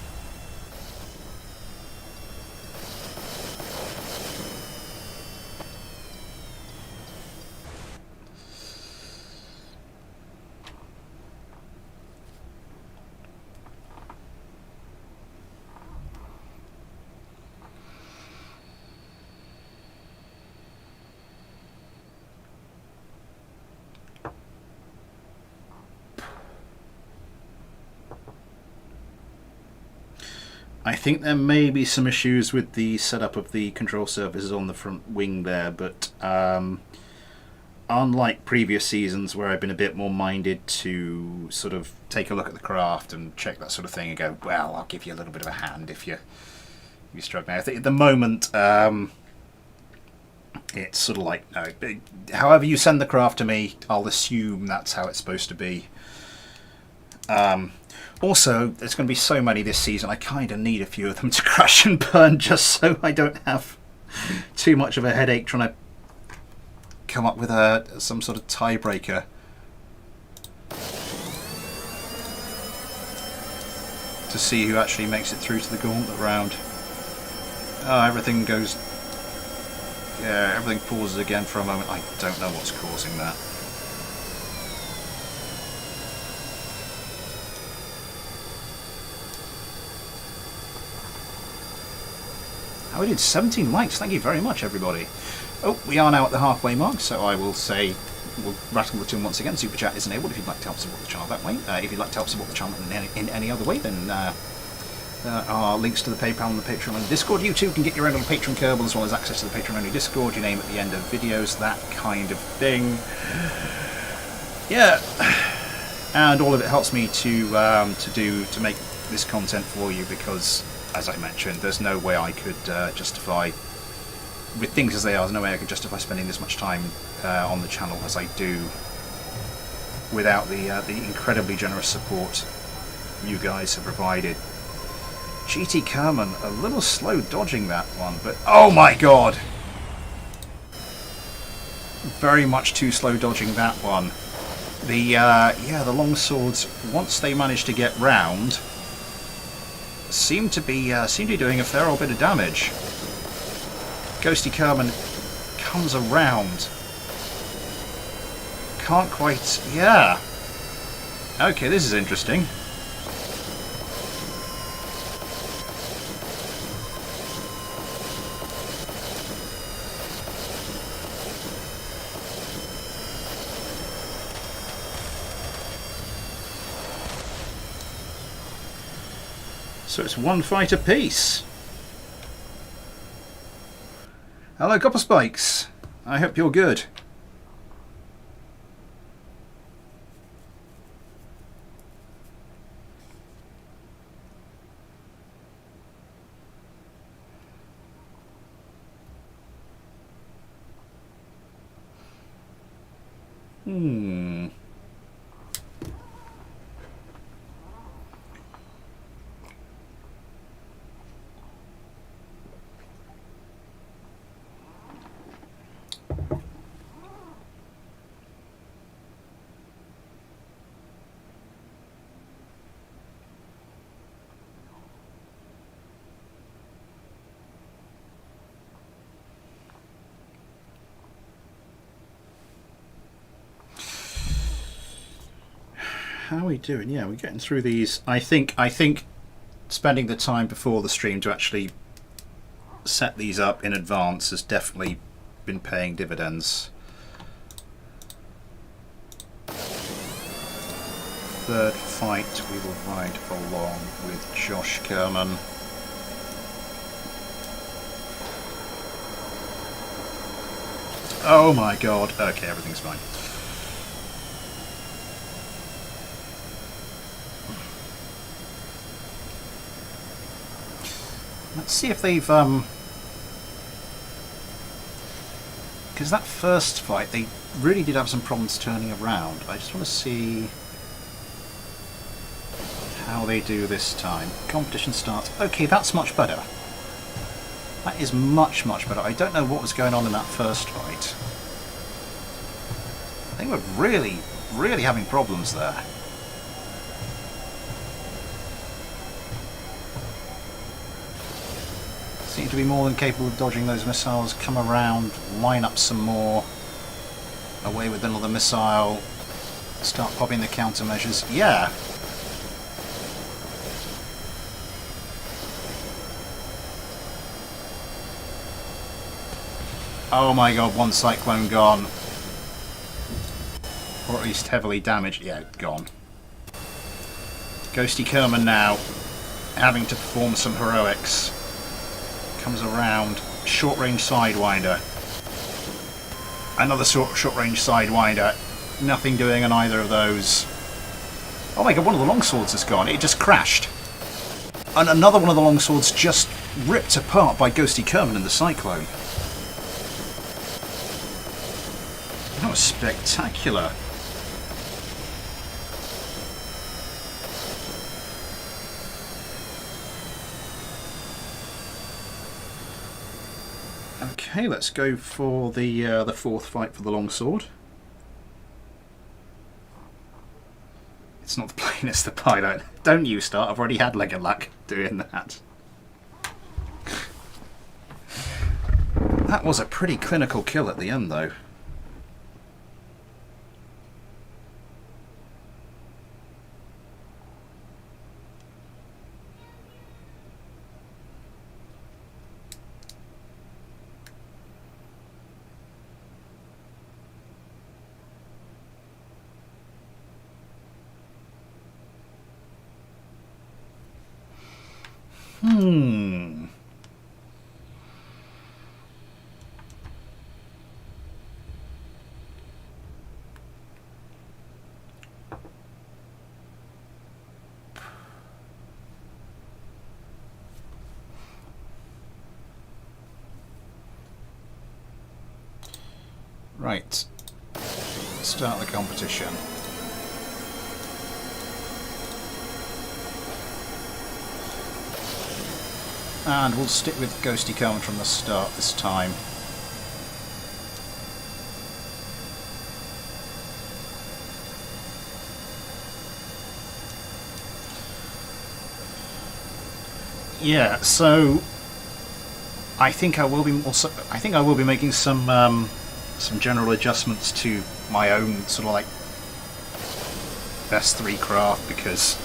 I think there may be some issues with the setup of the control surfaces on the front wing there, but unlike previous seasons where I've been a bit more minded to sort of take a look at the craft and check that sort of thing and go, well, I'll give you a little bit of a hand if you're struggling. I think at the moment it's sort of like, no, however you send the craft to me, I'll assume that's how it's supposed to be. Also, there's going to be so many this season, I kind of need a few of them to crash and burn just so I don't have too much of a headache trying to come up with some sort of tiebreaker. To see who actually makes it through to the gauntlet round. Oh, everything goes... yeah, everything pauses again for a moment. I don't know what's causing that. Oh, we did 17 likes. Thank you very much, everybody. Oh, we are now at the halfway mark, so I will say, we'll rattle the tune once again. Super Chat is enabled if you'd like to help support the channel that way. If you'd like to help support the channel in any other way, then There are links to the PayPal and the Patreon and the Discord. You too can get your own little Patreon Kerbal, as well as access to the Patreon-only Discord, your name at the end of videos, that kind of thing. Yeah, and all of it helps me to make this content for you, because, as I mentioned, there's no way I could justify, with things as they are, there's no way I could justify spending this much time on the channel as I do without the incredibly generous support you guys have provided. GT Kerman, a little slow dodging that one, but oh my god! Very much too slow dodging that one. The yeah, the long swords, once they manage to get round, seem to be doing a fair old bit of damage. Ghosty Kerman comes around. Can't quite... yeah. Okay, this is interesting. So it's one fight apiece. Hello, Copper Spikes. I hope you're good. How are we doing? Yeah, we're getting through these. I think spending the time before the stream to actually set these up in advance has definitely been paying dividends. Third fight, we will ride along with Josh Kerman. Oh my god. Okay, everything's fine. Let's see if they've, because that first fight, they really did have some problems turning around. I just want to see how they do this time. Competition starts. Okay, that's much better. That is much, much better. I don't know what was going on in that first fight. They were really, really having problems there. Seem to be more than capable of dodging those missiles. Come around, line up some more. Away with another missile. Start popping the countermeasures. Yeah. Oh my god, one Cyclone gone. Or at least heavily damaged. Yeah, gone. Ghosty Kerman now having to perform some heroics. Comes around, short range sidewinder. Another short range sidewinder. Nothing doing on either of those. Oh my god, one of the longswords has gone. It just crashed. And another one of the longswords just ripped apart by Ghosty Kerman in the Cyclone. That was spectacular. Okay, let's go for the fourth fight for the longsword. It's not the plane, it's the pilot. Don't you start, I've already had leg of luck doing that. That was a pretty clinical kill at the end though. Right, start the competition. And we'll stick with Ghosty Carmen from the start this time. Yeah, so I think I will be making some general adjustments to my own sort of like best 3 craft, because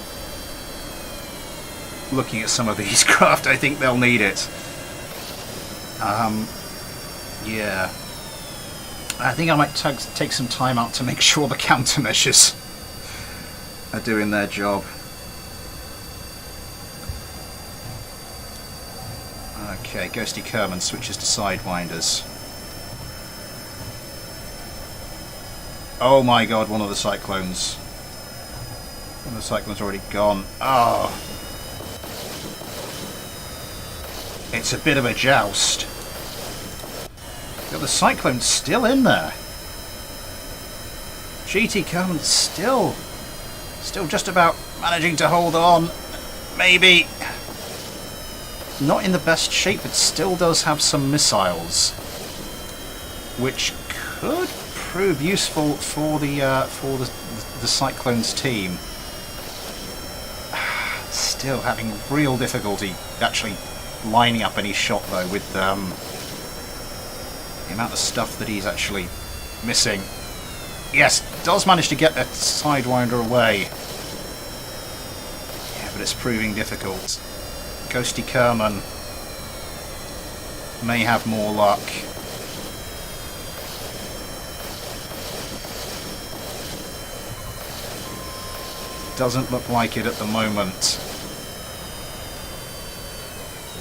looking at some of these craft, I think they'll need it. Yeah, I think I might take some time out to make sure the countermeasures are doing their job. Okay, Ghosty Kerman switches to Sidewinders. Oh my god, one of the Cyclones. One of the Cyclones already gone. Oh. It's a bit of a joust. The Cyclone's still in there. GT Kerman's still just about managing to hold on. Maybe. Not in the best shape, but still does have some missiles, which could prove useful for the Cyclones team. Still having real difficulty actually lining up any shot though, with the amount of stuff that he's actually missing. Yes, does manage to get a Sidewinder away. Yeah, but it's proving difficult. Ghosty Kerman may have more luck. Doesn't look like it at the moment.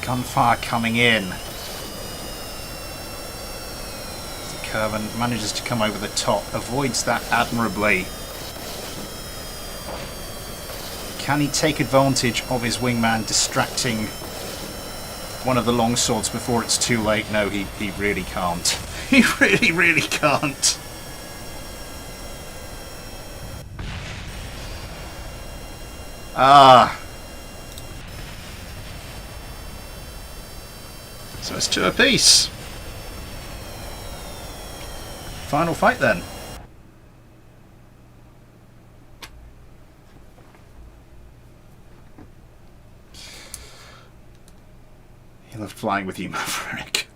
Gunfire coming in. Kerman manages to come over the top, avoids that admirably. Can he take advantage of his wingman distracting one of the longswords before it's too late? No, he really can't. He really can't. Ah. So it's 2 apiece. Final fight then. He loved flying with you, Maverick.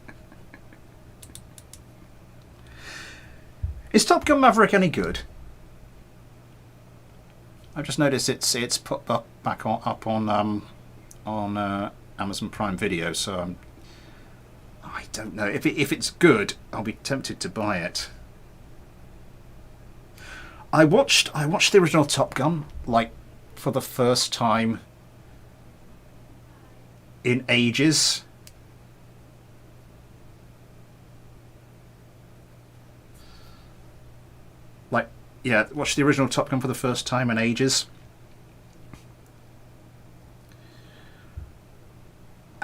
Is Top Gun Maverick any good? I've just noticed it's put up back up on Amazon Prime Video, so I don't know if it's good. I'll be tempted to buy it. I watched the original Top Gun like for the first time in ages. Like, yeah, watched the original Top Gun for the first time in ages.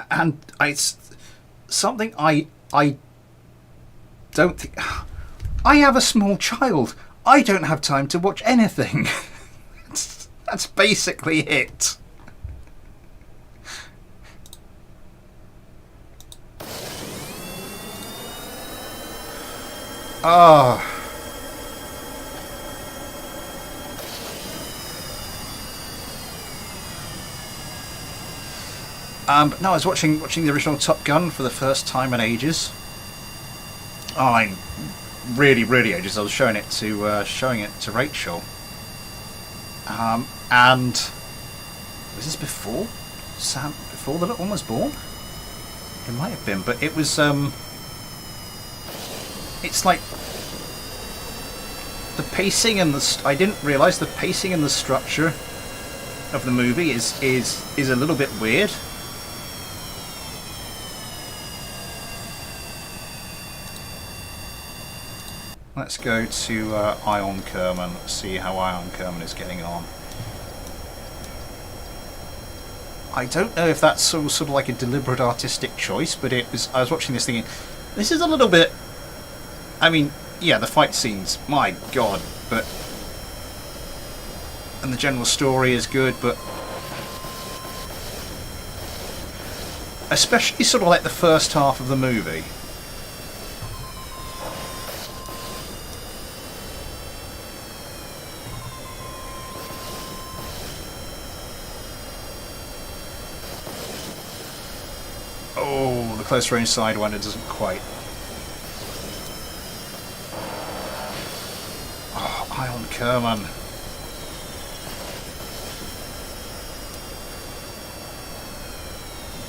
And it's something I don't think... I have a small child. I don't have time to watch anything. That's basically it. Oh. No, I was watching the original Top Gun for the first time in ages. Oh, really ages. I was showing it to Rachel. And was this before the little one was born? It might have been, but it was it's like the pacing and I didn't realise the pacing and the structure of the movie is a little bit weird. Let's go to Ion Kerman, see how Ion Kerman is getting on. I don't know if that's sort of like a deliberate artistic choice, but it was. I was watching this thinking, this is a little bit. I mean, yeah, the fight scenes, my god, but and the general story is good, but especially sort of like the first half of the movie. Oh, the close range Sidewinder doesn't quite. Oh, Ion Kerman.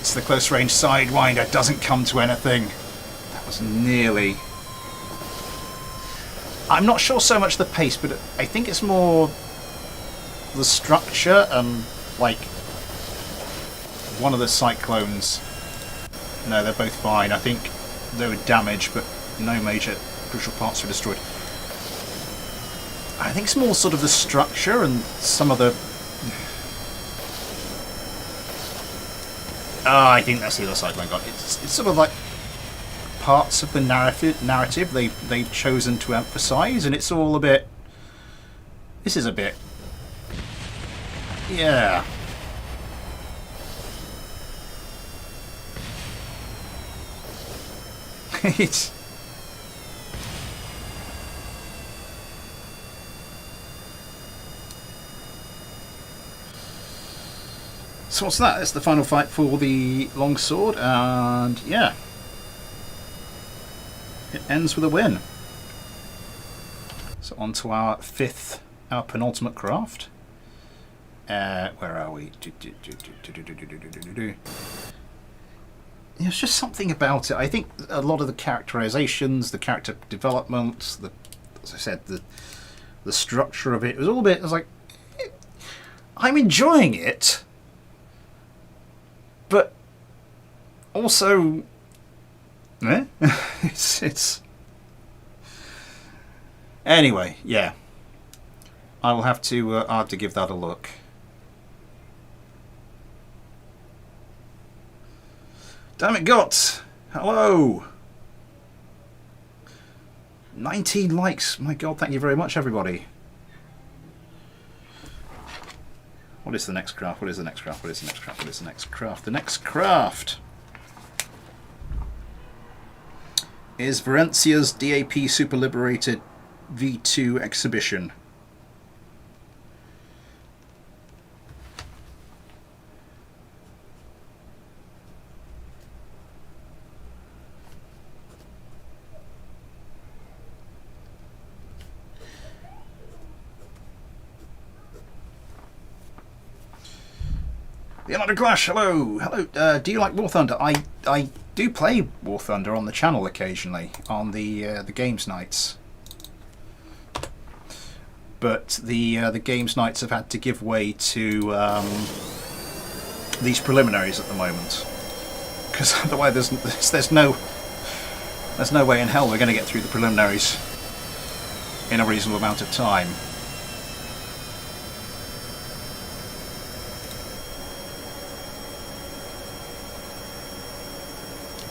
It's the close range Sidewinder, doesn't come to anything. That was nearly. I'm not sure so much the pace, but I think it's more the structure and like one of the cyclones. No, they're both fine. I think they were damaged, but no major crucial parts were destroyed. I think it's more sort of the structure and some of the. I think that's the other cyclone got. It's sort of like parts of the narrative they've chosen to emphasise, and it's all a bit. This is a bit. Yeah. It's. So what's that? It's the final fight for the longsword, and yeah, it ends with a win. So on to our penultimate craft. Where are we? There's just something about it. I think a lot of the characterizations, the character development, as I said, the structure of it was all a bit. I was like, I'm enjoying it, but also, it's. Anyway, yeah, I will have to give that a look. Damn it, Got! Hello! 19 likes. My god, thank you very much, everybody. What is the next craft? What is the next craft? What is the next craft? What is the next craft? The next craft is Varencia's DAP Super Liberator V2 exhibition. The Another Clash, hello, hello. Do you like War Thunder? I do play War Thunder on the channel occasionally on the games nights, but the games nights have had to give way to these preliminaries at the moment, because otherwise there's no way in hell we're going to get through the preliminaries in a reasonable amount of time.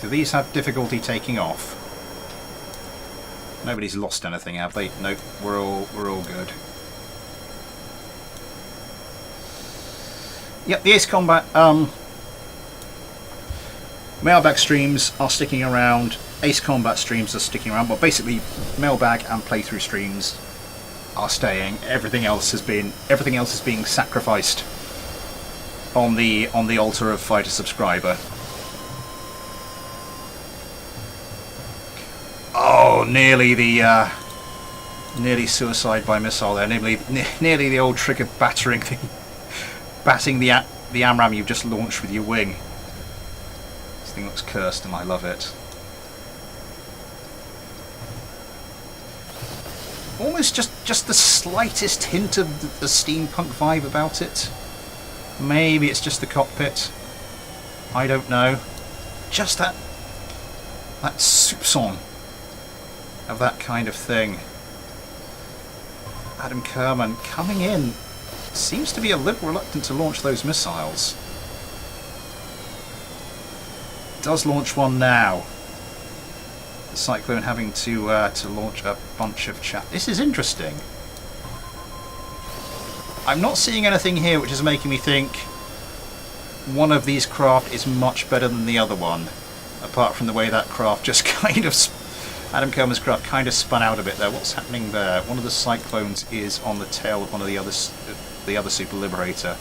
Do these have difficulty taking off? Nobody's lost anything, have they? Nope, we're all good. Yep, the Ace Combat mailbag streams are sticking around. Ace Combat streams are sticking around, but basically mailbag and playthrough streams are staying. Everything else is being sacrificed on the altar of Fighter Subscriber. Oh, nearly suicide by missile there. Nearly the old trick of batting the AMRAAM you've just launched with your wing. This thing looks cursed, and I love it. Almost just the slightest hint of the steampunk vibe about it. Maybe it's just the cockpit. I don't know. Just that soupçon of that kind of thing. Adam Kerman coming in, seems to be a little reluctant to launch those missiles. Does launch one now. The Cyclone having to launch a bunch of This is interesting. I'm not seeing anything here which is making me think one of these craft is much better than the other one, apart from the way that craft just kind of... Adam Kerman's craft kind of spun out a bit there. What's happening there? One of the Cyclones is on the tail of one of the other Super Liberator.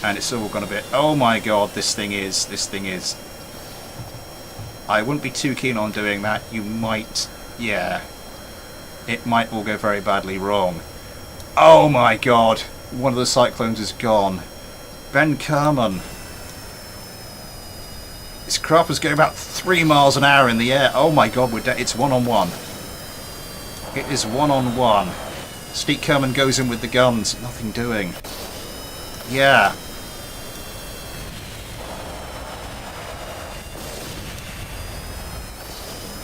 And it's all gone a bit... Oh my god, this thing is... I wouldn't be too keen on doing that. You might... Yeah. It might all go very badly wrong. Oh my god! One of the Cyclones is gone. Ben Kerman. This craft was going about 3 miles an hour in the air. Oh my god, it's one-on-one. It is one-on-one. Steve Kerman goes in with the guns. Nothing doing. Yeah.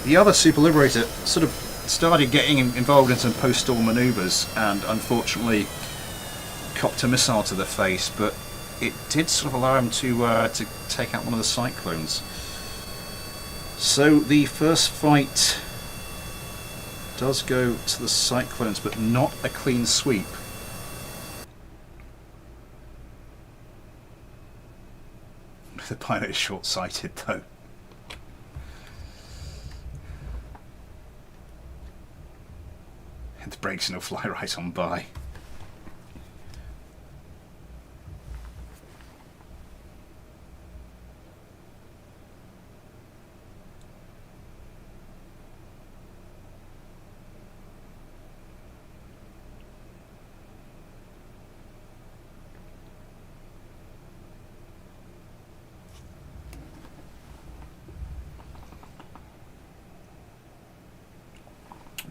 The other Super Liberator sort of started getting involved in some post-storm manoeuvres and unfortunately copped a missile to the face, but it did sort of allow him to take out one of the Cyclones. So the first fight does go to the Cyclones, but not a clean sweep. The pilot is short-sighted though. The brakes and it'll fly right on by.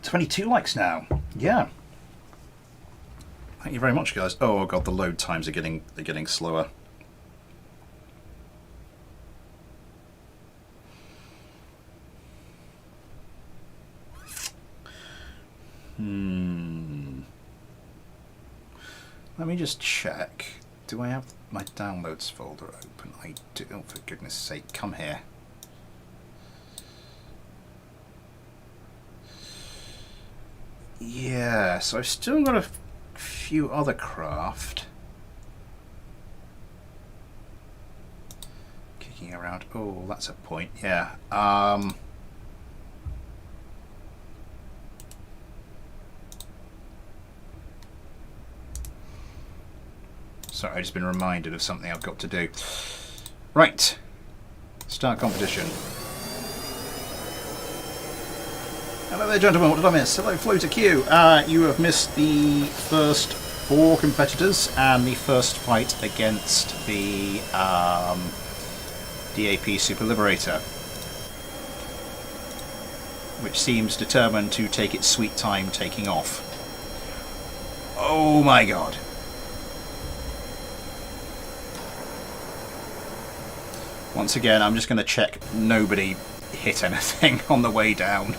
$22 likes now. Yeah. Thank you very much, guys. Oh god, the load times are getting slower. Let me just check. Do I have my downloads folder open? I do. Oh, for goodness sake, come here. Yeah, so I've still got a few other craft kicking around. Oh, that's a point. Yeah. Sorry, I've just been reminded of something I've got to do. Right. Start competition. Hello there, gentlemen. What did I miss? Hello, Floater Q. You have missed the first 4 competitors and the first fight against the DAP Super Liberator, which seems determined to take its sweet time taking off. Oh my god. Once again, I'm just going to check nobody hit anything on the way down.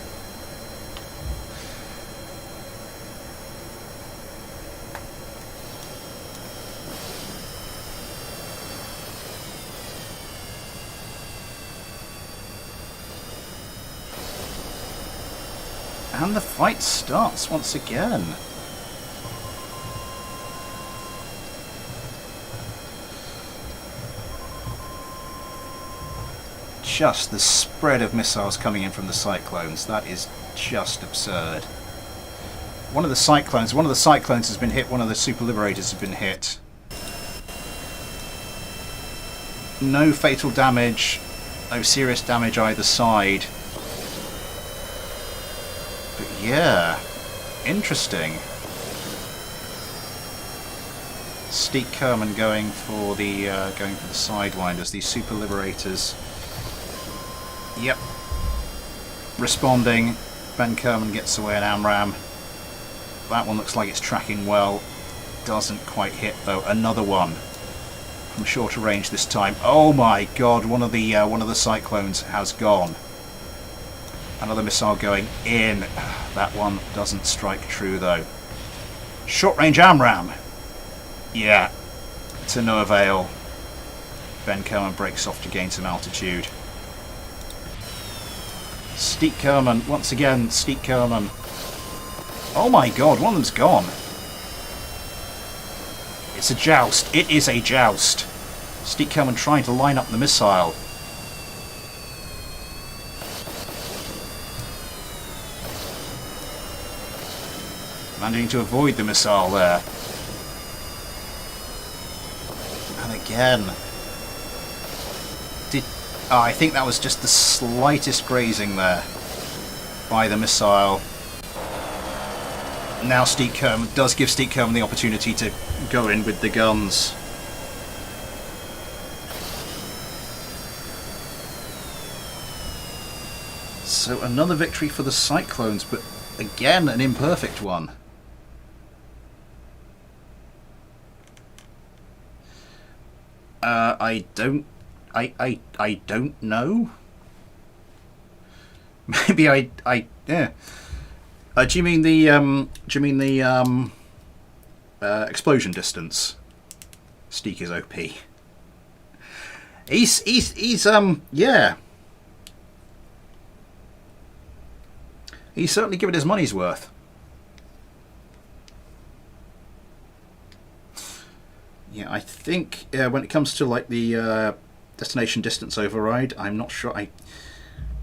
And the fight starts once again. Just the spread of missiles coming in from the Cyclones, that is just absurd. One of the Cyclones has been hit, one of the Super Liberators has been hit. No fatal damage, no serious damage either side. But yeah, interesting. Steve Kerman going for the Sidewinders, these Super Liberators. Yep. Responding. Ben Kerman gets away an AMRAAM. That one looks like it's tracking well. Doesn't quite hit though. Another one from shorter range this time. Oh my god! One of the Cyclones has gone. Another missile going in. That one doesn't strike true though. Short range AMRAAM. Yeah, to no avail. Ben Kerman breaks off to gain some altitude. Steep Kerman, once again, Steep Kerman. Oh my god, one of them's gone. It's a joust. It is a joust. Steep Kerman trying to line up the missile. Managing to avoid the missile there. And again. I think that was just the slightest grazing there by the missile. Now Steep Kerman does give Steep Kerman the opportunity to go in with the guns. So another victory for the Cyclones, but again an imperfect one. I don't know. Maybe yeah. Do you mean the explosion distance? Steek is OP. He's yeah. He's certainly given his money's worth. Yeah, I think when it comes to like the destination distance override, I'm not sure.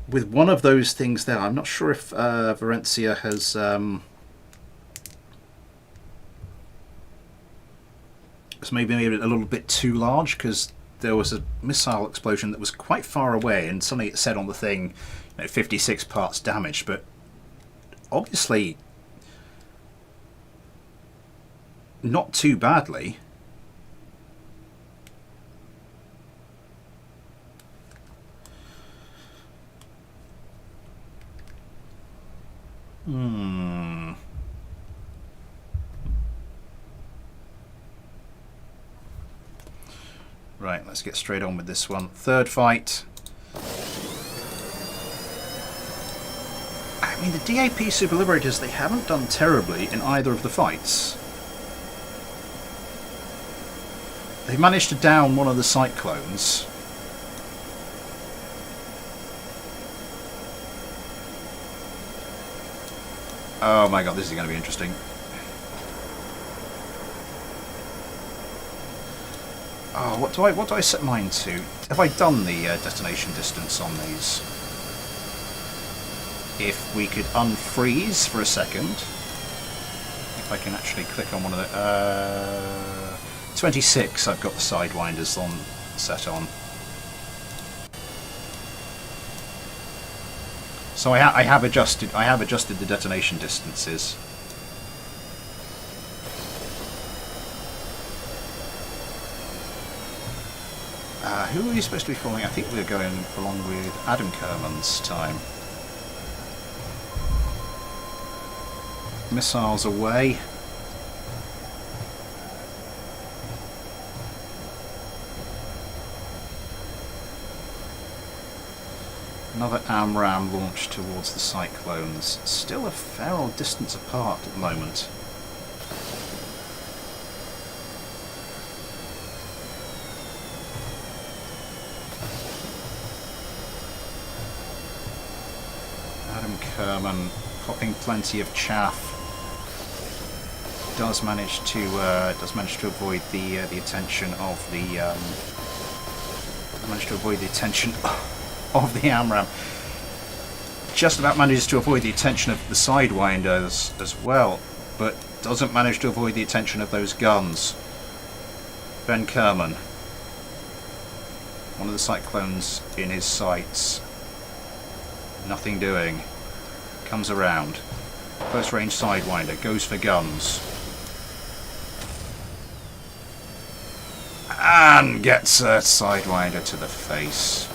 With one of those things there, I'm not sure if Varencia has maybe made it a little bit too large, because there was a missile explosion that was quite far away, and suddenly it said on the thing, 56 parts damaged, but obviously not too badly. Right, let's get straight on with this one. Third fight. I mean, the DAP Super Liberators, they haven't done terribly in either of the fights. They've managed to down one of the Cyclones. Oh my god, this is going to be interesting. Oh, what do I set mine to? Have I done the detonation distance on these? If we could unfreeze for a second. If I can actually click on one of the 26 I've got the Sidewinders on set on. So I have adjusted the detonation distances. Who are you supposed to be following? I think we're going along with Adam Kerman's time. Missiles away. Another AMRAAM launched towards the Cyclones. Still a fair old distance apart at the moment. Adam Kerman popping plenty of chaff. Does manage to avoid the attention of the of the AMRAAM. Just about manages to avoid the attention of the Sidewinders as well, but doesn't manage to avoid the attention of those guns. Ben Kerman, one of the Cyclones in his sights. Nothing doing. Comes around. Close range Sidewinder, goes for guns. And gets a Sidewinder to the face.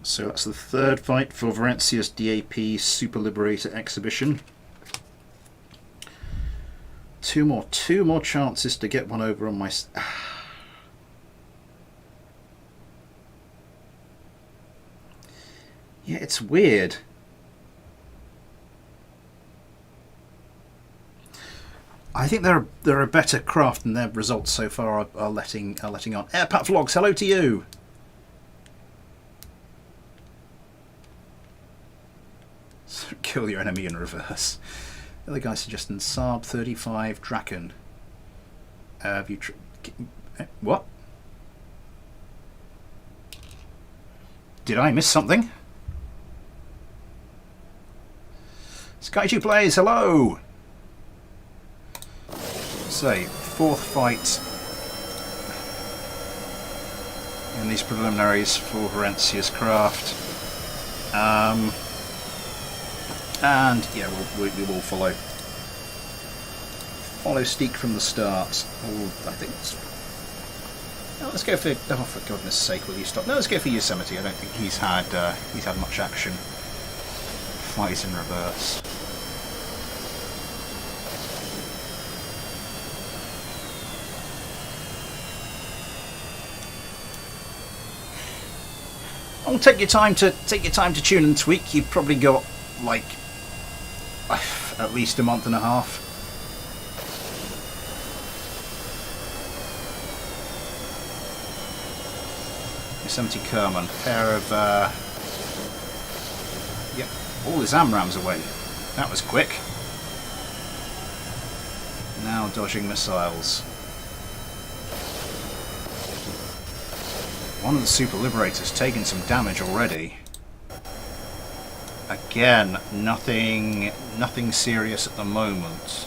So that's the third fight for Varencia's DAP Super Liberator exhibition. Two more chances to get one over on my... Yeah, it's weird. I think they're a better craft, and their results so far are letting on. Airpat Vlogs, hello to you. Kill your enemy in reverse. The other guy suggesting Saab 35 Draken. Have you what? Did I miss something? Sky2 Plays, hello! So, fourth fight in these preliminaries for Varencia's craft. And yeah, we will follow Steak from the start. I think it's... No, let's go for... Oh, for goodness sake, will you stop? No, let's go for Yosemite. I don't think he's had much action. Flies in reverse. I'll take your time to tune and tweak. You've probably got like at least a month and a half. Yosemite Kerman, pair of yep, all his AMRAAMs away. That was quick. Now dodging missiles. One of the Super Liberators taking some damage already. Again, nothing serious at the moment.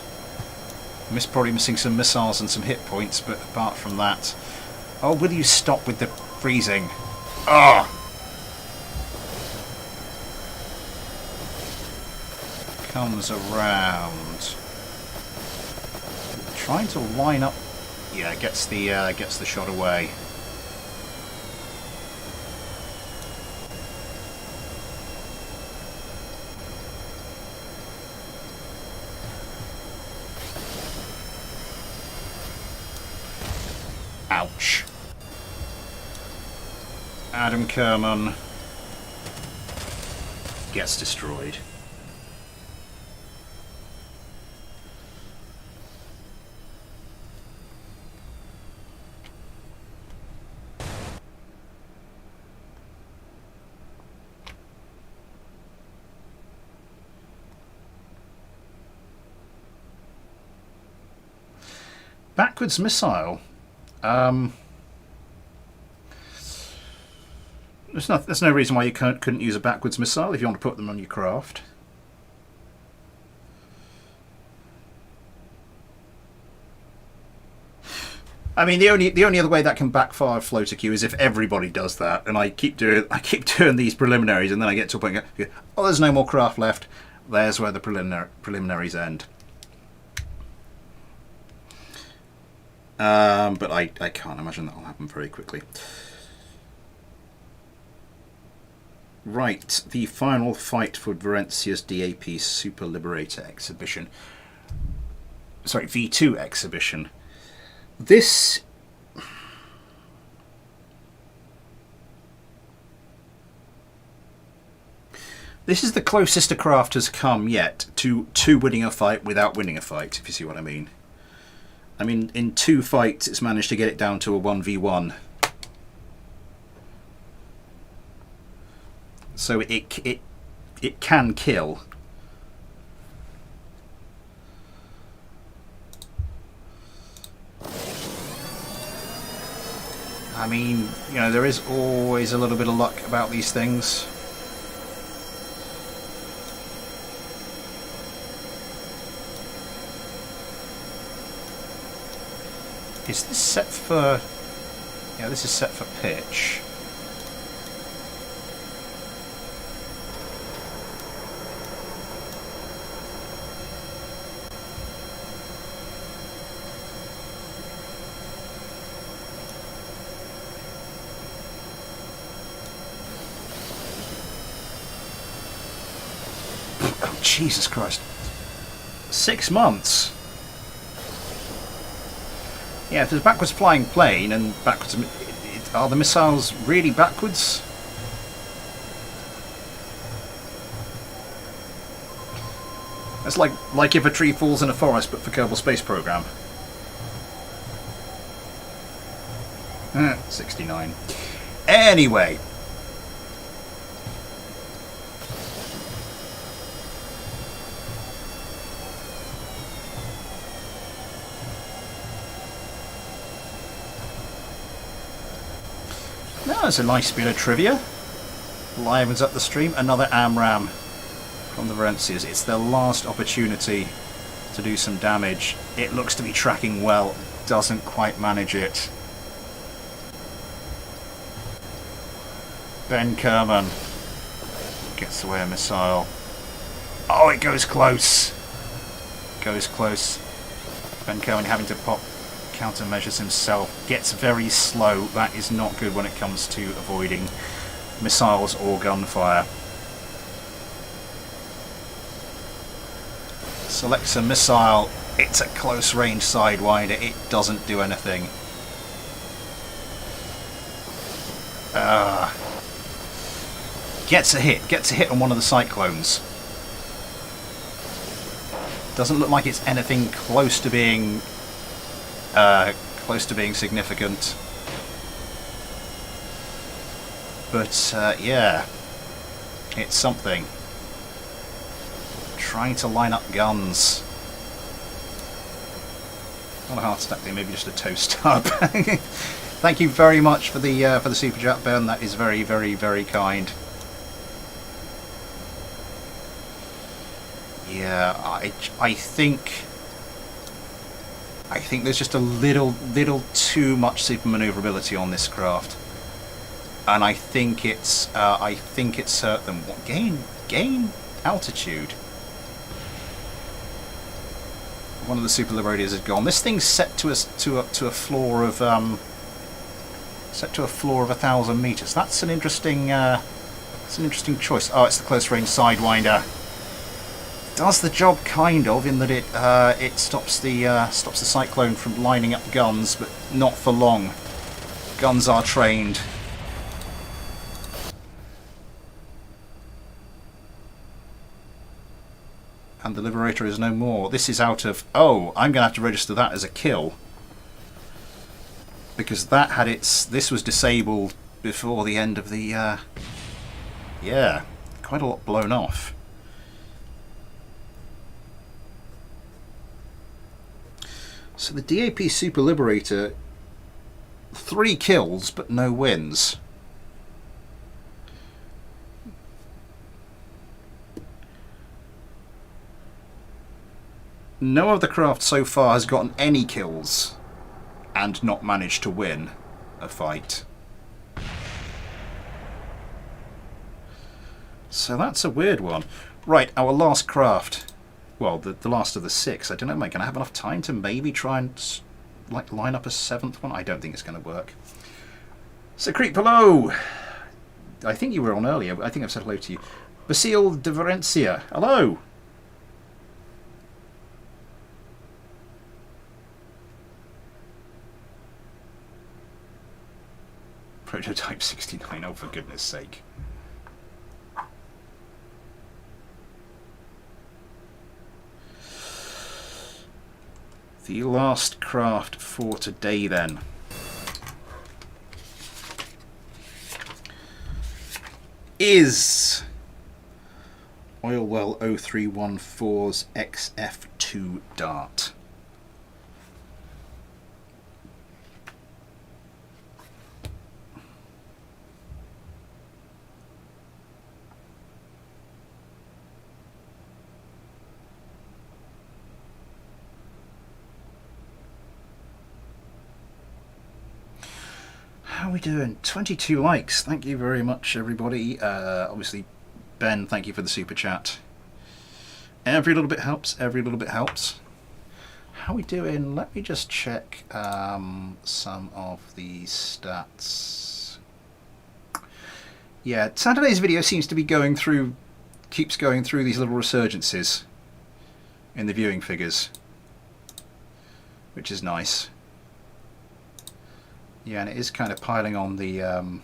Probably missing some missiles and some hit points, but apart from that... Oh, will you stop with the freezing? Ah! Comes around. Trying to line up... Yeah, gets the shot away. Ouch. Adam Kerman gets destroyed. Backwards missile. There's no reason why you couldn't use a backwards missile if you want to put them on your craft. I mean, the only other way that can backfire floater queue is if everybody does that, and I keep doing these preliminaries, and then I get to a point and go, oh, there's no more craft left. There's where the preliminaries end. But I can't imagine that will happen very quickly. Right, the final fight for Varencia's DAP Super Liberator exhibition. Sorry, V2 exhibition. This... This is the closest a craft has come yet to winning a fight without winning a fight, if you see what I mean. I mean, in 2 fights, it's managed to get it down to a 1v1. So it can kill. I mean, you know, there is always a little bit of luck about these things. Is this set for... Yeah, this is set for pitch. Jesus Christ. 6 months? Yeah, if there's a backwards flying plane and backwards... Are the missiles really backwards? It's like if a tree falls in a forest, but for Kerbal Space Program. 69. Anyway. No, that's a nice bit of trivia. Livens up the stream. Another AMRAAM from the Varencias. It's their last opportunity to do some damage. It looks to be tracking well. Doesn't quite manage it. Ben Kerman gets away a missile. Oh, it goes close. Goes close. Ben Kerman having to pop countermeasures himself. Gets very slow. That is not good when it comes to avoiding missiles or gunfire. Selects a missile. It's a close range sidewinder. It doesn't do anything. Gets a hit on one of the Cyclones. Doesn't look like it's anything close to being significant. But yeah, it's something. Trying to line up guns. Not a heart attack thing, maybe just a toast up. Thank you very much for the super chat, Ben. That is very, very, very kind. Yeah, I think there's just a little too much super maneuverability on this craft, and I think it's hurt them. What, gain altitude? One of the Super Liberators is gone. This thing's set to a floor of 1,000 meters. That's an interesting choice. Oh, it's the close range sidewinder. Does the job kind of, in that it stops the Cyclone from lining up guns, but not for long. Guns are trained. And the Liberator is no more. This is out of... Oh, I'm going to have to register that as a kill. Because that had its... This was disabled before the end of the... Yeah, quite a lot blown off. So the DAP Super Liberator, 3 kills but no wins. No other craft so far has gotten any kills and not managed to win a fight. So that's a weird one. Right, our last craft. Well, the last of the 6. I don't know, am I going to have enough time to maybe try and line up a 7th one? I don't think it's going to work. So, Creep, hello! I think you were on earlier. I think I've said hello to you. Basile de Varencia, hello! Prototype 69, oh for goodness sake. The last craft for today then. Is Oilwell 0314's XF2 Dart. How are we doing? 22 likes. Thank you very much, everybody. Obviously, Ben, thank you for the super chat. Every little bit helps. Every little bit helps. How are we doing? Let me just check some of the stats. Yeah, Saturday's video seems to be going through keeps going through these little resurgences in the viewing figures, which is nice. Yeah, and it is kind of piling on the... well,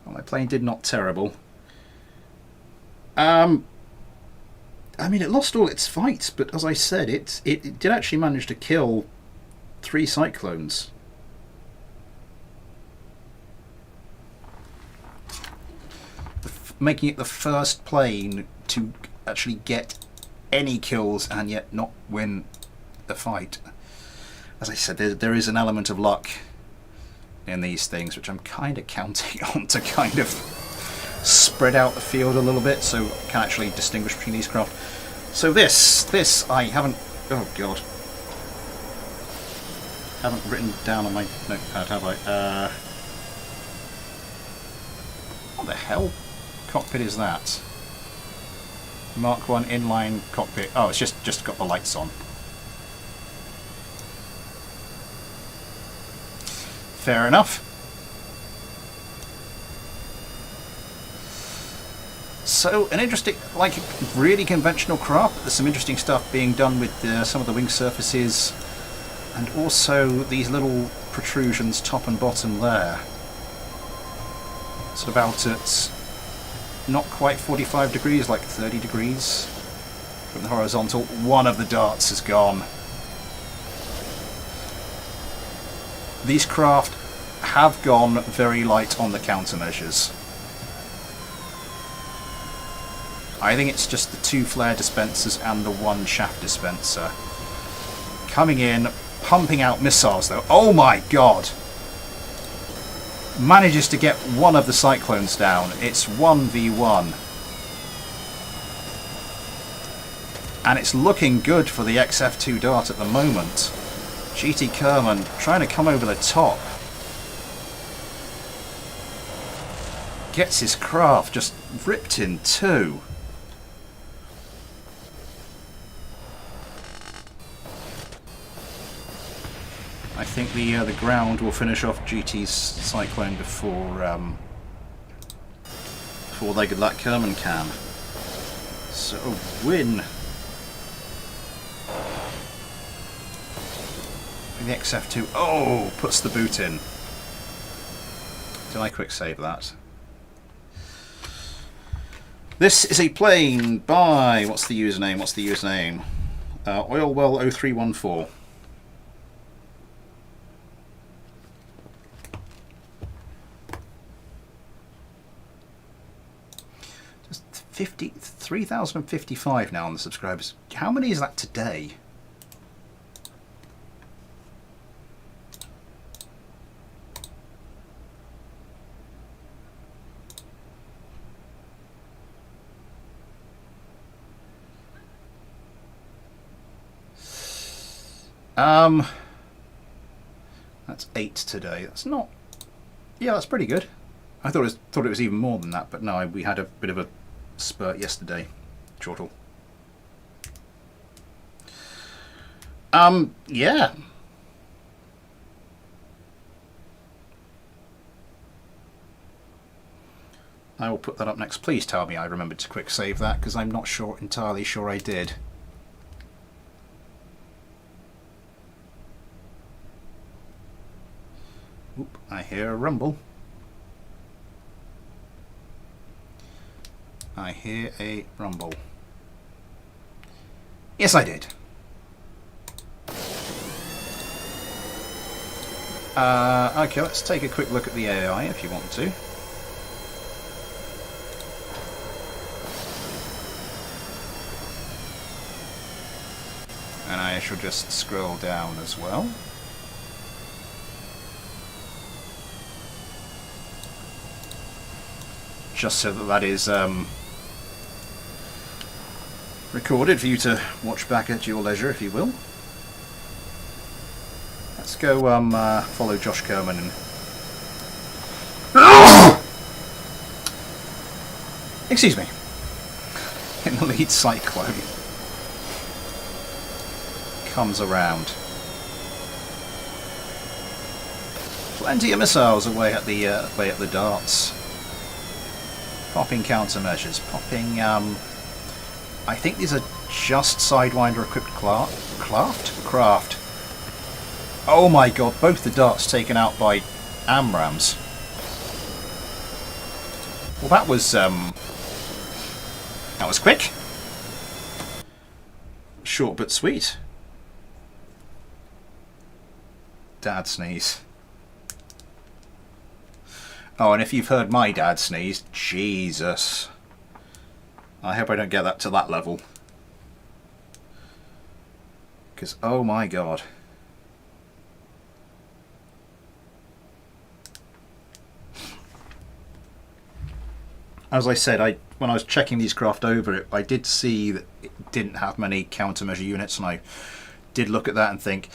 my plane did not terrible. I mean, it lost all its fights, but as I said, it did actually manage to kill 3 Cyclones. Making it the first plane to actually get any kills and yet not win the fight. As I said, there is an element of luck in these things, which I'm kind of counting on to kind of spread out the field a little bit so I can actually distinguish between these craft. So this I haven't... oh god. Haven't written down on my notepad, have I? What the hell cockpit is that? Mark 1 inline cockpit. Oh, it's just got the lights on. Fair enough. So, an interesting, like, really conventional craft. There's some interesting stuff being done with some of the wing surfaces, and also these little protrusions top and bottom there. It's about at not quite 45 degrees, like 30 degrees from the horizontal. One of the darts is gone. These craft have gone very light on the countermeasures. I think it's just the 2 flare dispensers and the 1 shaft dispenser. Coming in, pumping out missiles though. Oh my god! Manages to get one of the Cyclones down. It's 1v1. And it's looking good for the XF2 Dart at the moment. GT Kerman trying to come over the top. Gets his craft just ripped in two. I think the ground will finish off GT's Cyclone before that Kerman can. So win. The XF2, oh, puts the boot in. Did I quick save that? This is a plane by, what's the username? Oilwell0314. Just 3,055 now on the subscribers. How many is that today? That's 8 today. That's not... yeah, that's pretty good. I thought it was even more than that, but no, we had a bit of a spurt yesterday. Chortle. Yeah. I will put that up next. Please tell me I remembered to quick save that, because I'm not entirely sure I did. Oop, I hear a rumble. I hear a rumble. Yes, I did. Okay, let's take a quick look at the AI if you want to. And I shall just scroll down as well. Just so that is recorded for you to watch back at your leisure, if you will. Let's go follow Josh Kerman and... excuse me. In the lead Cyclone. Comes around. Plenty of missiles away at the darts. Popping countermeasures. Popping, I think these are just Sidewinder equipped craft. Oh my god, both the darts taken out by AMRAAMs. Well, that was quick. Short but sweet. Dad sneeze. Oh, and if you've heard my dad sneeze, Jesus. I hope I don't get that to that level. Because, oh my god. As I said, when I was checking these craft over, I did see that it didn't have many countermeasure units, and I did look at that and think,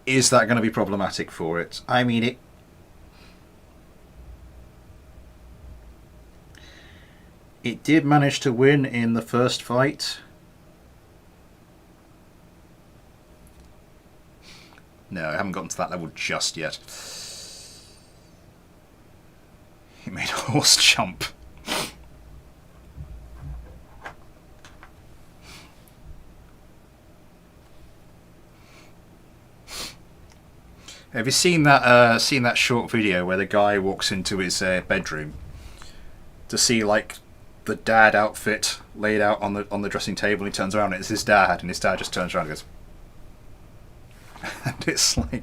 is that going to be problematic for it? I mean, it did manage to win in the first fight. No, I haven't gotten to that level just yet. He made a horse jump. Have you seen that short video where the guy walks into his bedroom to see like the dad outfit laid out on the dressing table, and he turns around and it's his dad, and his dad just turns around and goes, and it's like,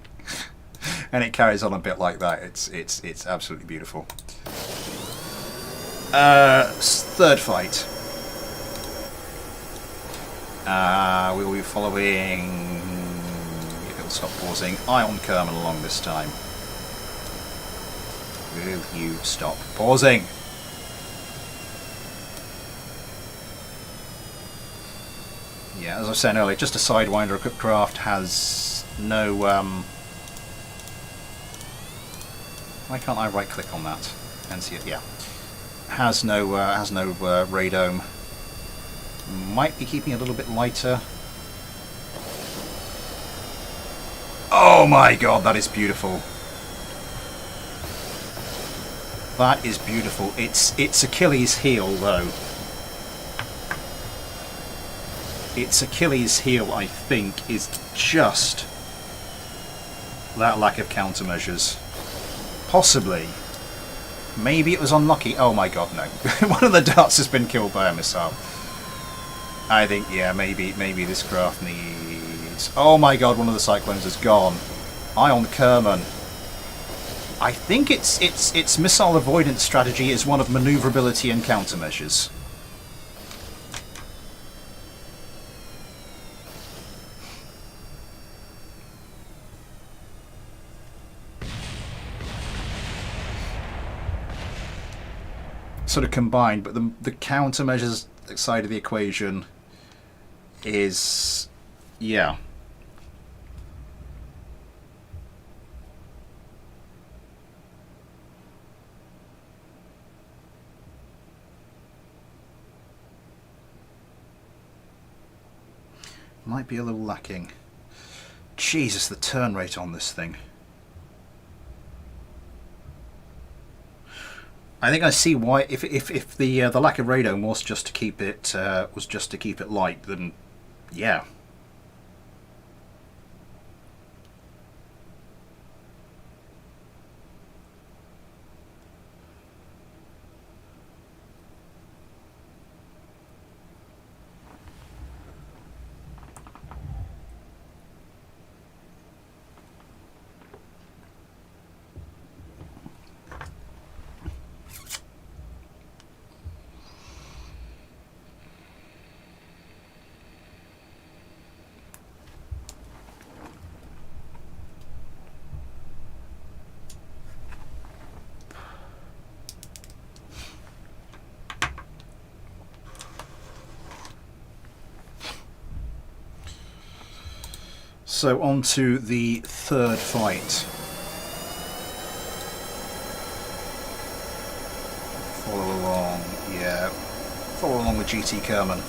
and it carries on a bit like that. It's absolutely beautiful. Third fight. We will be following, if it'll stop pausing, Ion Kerman along this time. Will you stop pausing? Yeah, as I was saying earlier, just a Sidewinder equipped craft, has no why can't I right click on that and see it? Yeah. Has no radome. Might be keeping it a little bit lighter. Oh my god, that is beautiful. That is beautiful. It's Achilles' heel though. Its Achilles' heel, I think, is just that lack of countermeasures. Possibly. Maybe it was unlucky. Oh my god, no. One of the darts has been killed by a missile. I think, yeah, maybe this craft needs... Oh my god, one of the cyclones is gone. Ion Kerman. I think its missile avoidance strategy is one of maneuverability and countermeasures. Sort of combined, but the countermeasures side of the equation is, yeah. Might be a little lacking. Jesus, the turn rate on this thing. I think I see why. If the lack of radome was just to keep it light, then yeah. So on to the third fight. Follow along, yeah. Follow along with GT Kerman.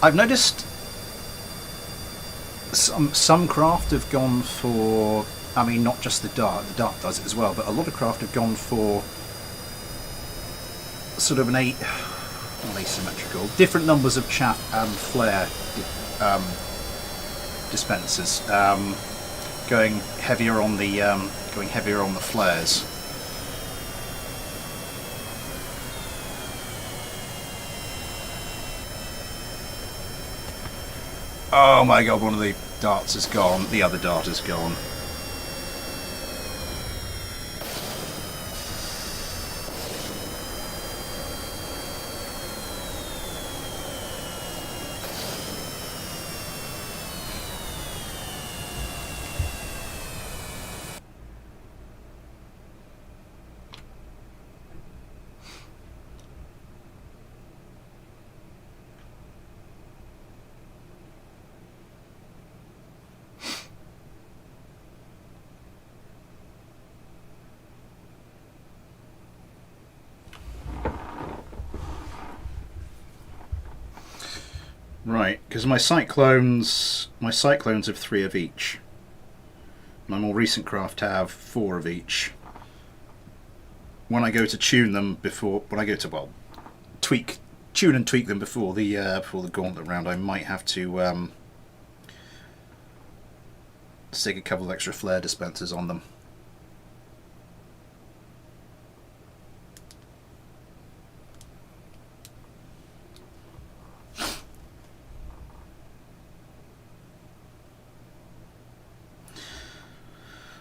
I've noticed some craft have gone for, I mean, not just the Dart does it as well, but a lot of craft have gone for sort of an asymmetrical, different numbers of chaff and flare dispensers, going heavier on the flares. Oh my god, one of the darts is gone, the other dart is gone. Right, because my cyclones have 3 of each. My more recent craft have 4 of each. When I go to tune them tune and tweak them before the gauntlet round, I might have to stick a couple of extra flare dispensers on them.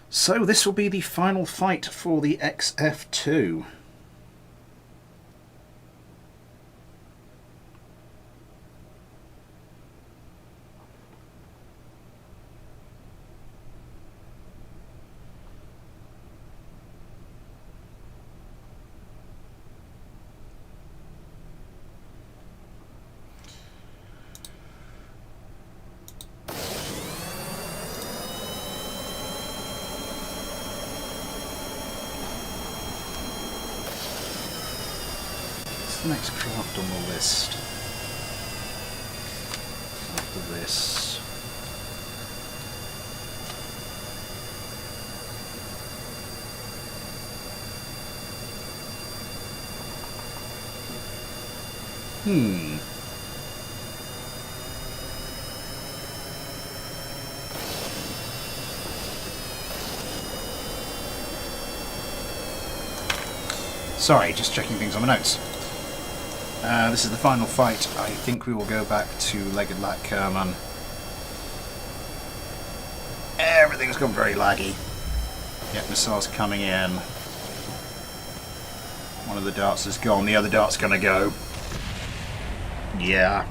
So this will be the final fight for the XF2. The next craft on the list after this. Sorry, just checking things on my notes. This is the final fight. I think we will go back to Legged Kerman. Everything's gone very laggy. Yep, missiles coming in. One of the darts is gone, the other dart's gonna go. Yeah.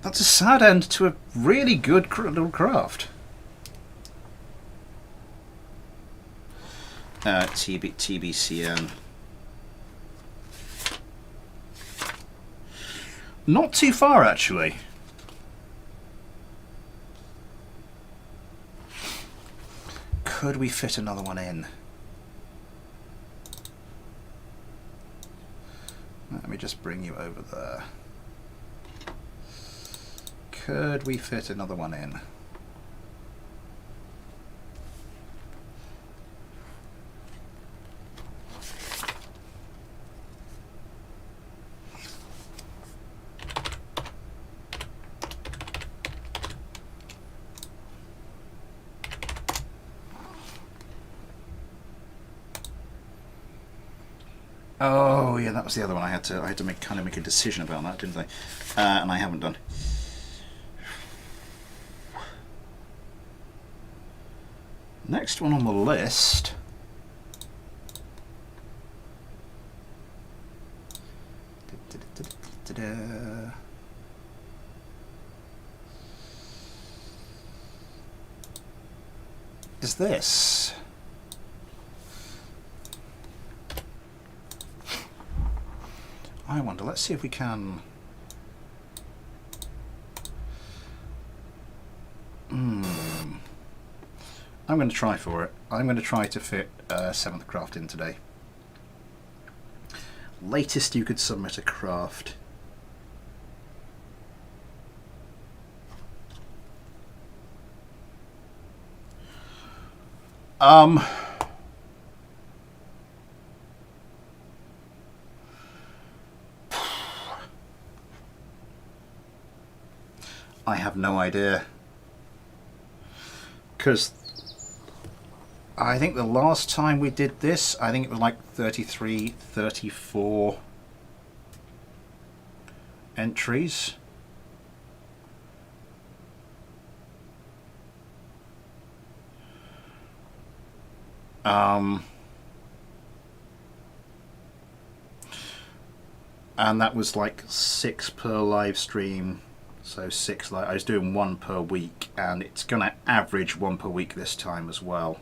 That's a sad end to a really good little craft. TBCN. Not too far, actually. Could we fit another one in? Let me just bring you over there. Could we fit another one in? Oh yeah, that was the other one. I had to kind of make a decision about that, didn't I? And I haven't done. Next one on the list is this. I wonder, let's see if we can I'm going to try for it. I'm going to try to fit 7th craft in today. Latest you could submit a craft. I have no idea, because I think the last time we did this, I think it was like 33, 34 entries. And that was like 6 per live stream. So 6, like I was doing 1 per week, and it's going to average 1 per week this time as well.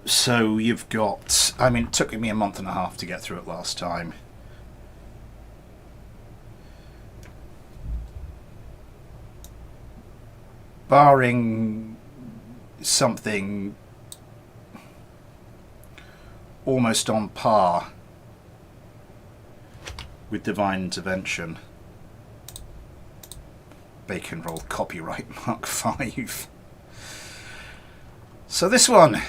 So you've got, I mean, it took me a month and a half to get through it last time. Barring something almost on par with Divine Intervention. Bacon Roll Copyright Mark 5. So this one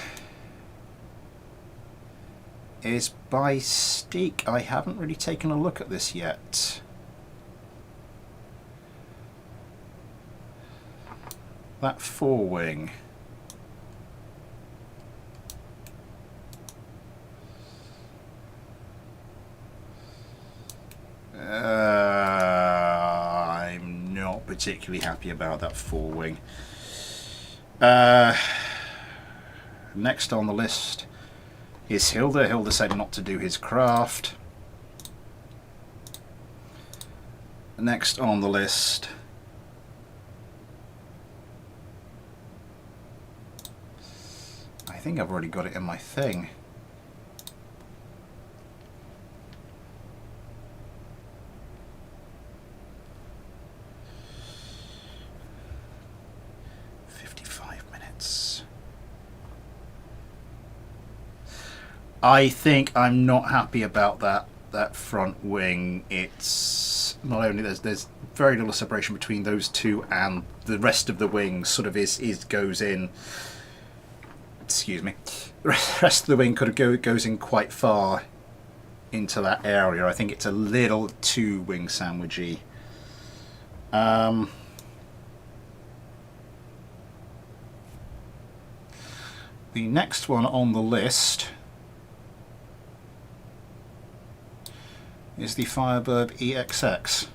is by Steak. I haven't really taken a look at this yet. That 4-wing. I'm not particularly happy about that 4-wing. Next on the list is Hilda. Hilda said not to do his craft. Next on the list I think I've already got it in my thing. I think I'm not happy about that front wing. It's not only there's very little separation between those two, and the rest of the wing sort of goes in. Excuse me. The rest of the wing goes in quite far into that area. I think it's a little too wing sandwichy. The next one on the list is the Firebird EXXX.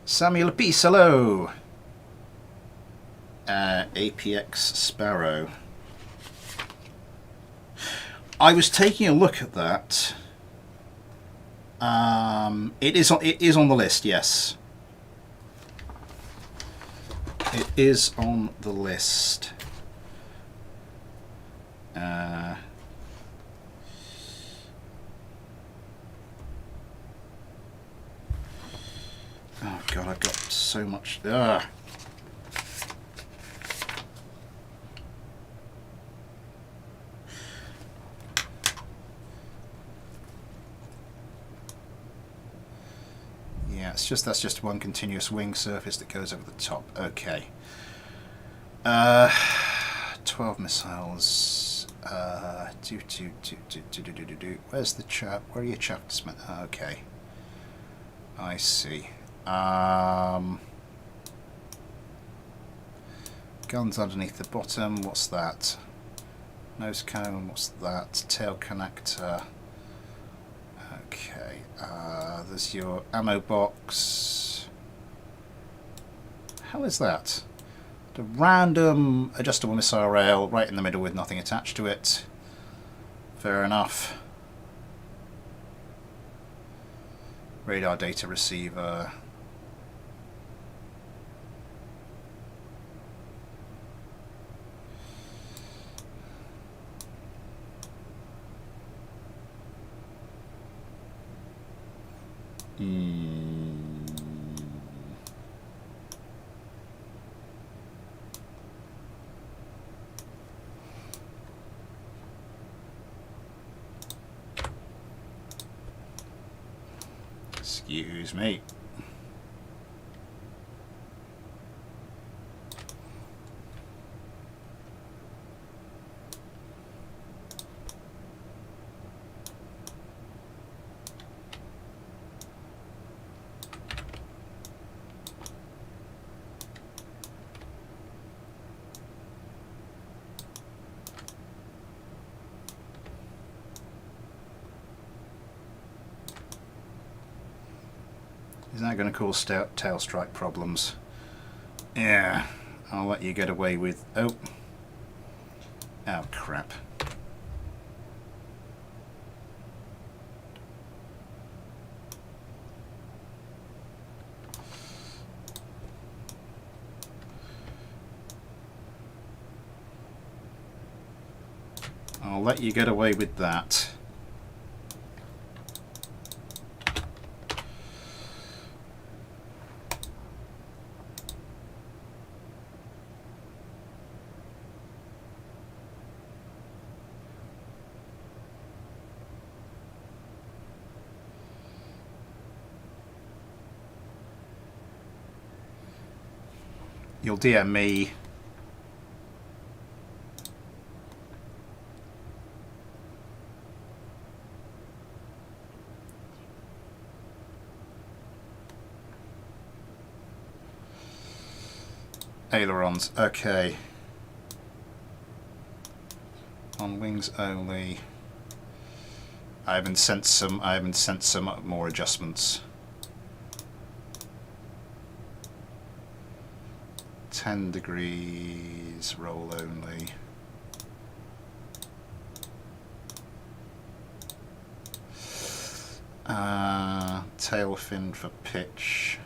Samuel Peace, hello. APX Sparrow. I was taking a look at that. It is on the list, yes. It is on the list. Oh god, I've got so much. Yeah, that's just one continuous wing surface that goes over the top. Okay. 12 missiles. Where's the chap? Where are your chaps? Okay. I see. Guns underneath the bottom. What's that? Nose cone. What's that? Tail connector. Okay. There's your ammo box. How is that? The random adjustable missile rail right in the middle with nothing attached to it. Fair enough. Radar data receiver. Excuse me. Is that going to cause tail strike problems? Yeah, I'll let you get away with... Oh crap. I'll let you get away with that. You'll DM me. Ailerons, okay. On wings only. I haven't sent some more adjustments. 10 degrees, roll only. Tail fin for pitch.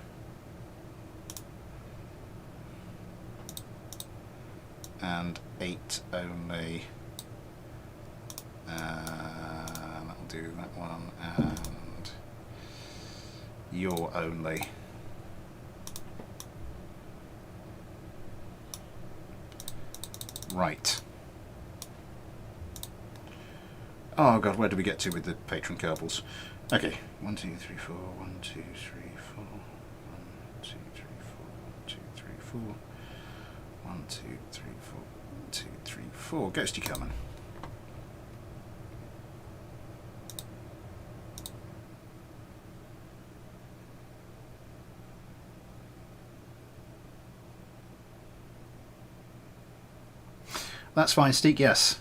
And 8 only. That'll do that one. And yaw only. Right. Oh god, where do we get to with the patron Kerbals? Okay, 1, 2, 3, 4, 1, 2, 3, 4, 1, 2, 3, 4, 1, 2, 3, 4, 1, 2, 3, 4, 1, 2, 3, 4. Ghosty coming. That's fine, Steak, yes.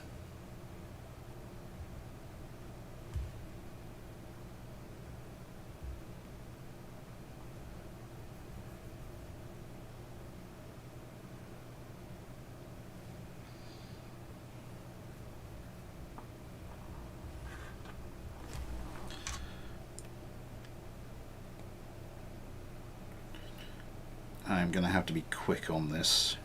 I'm going to have to be quick on this.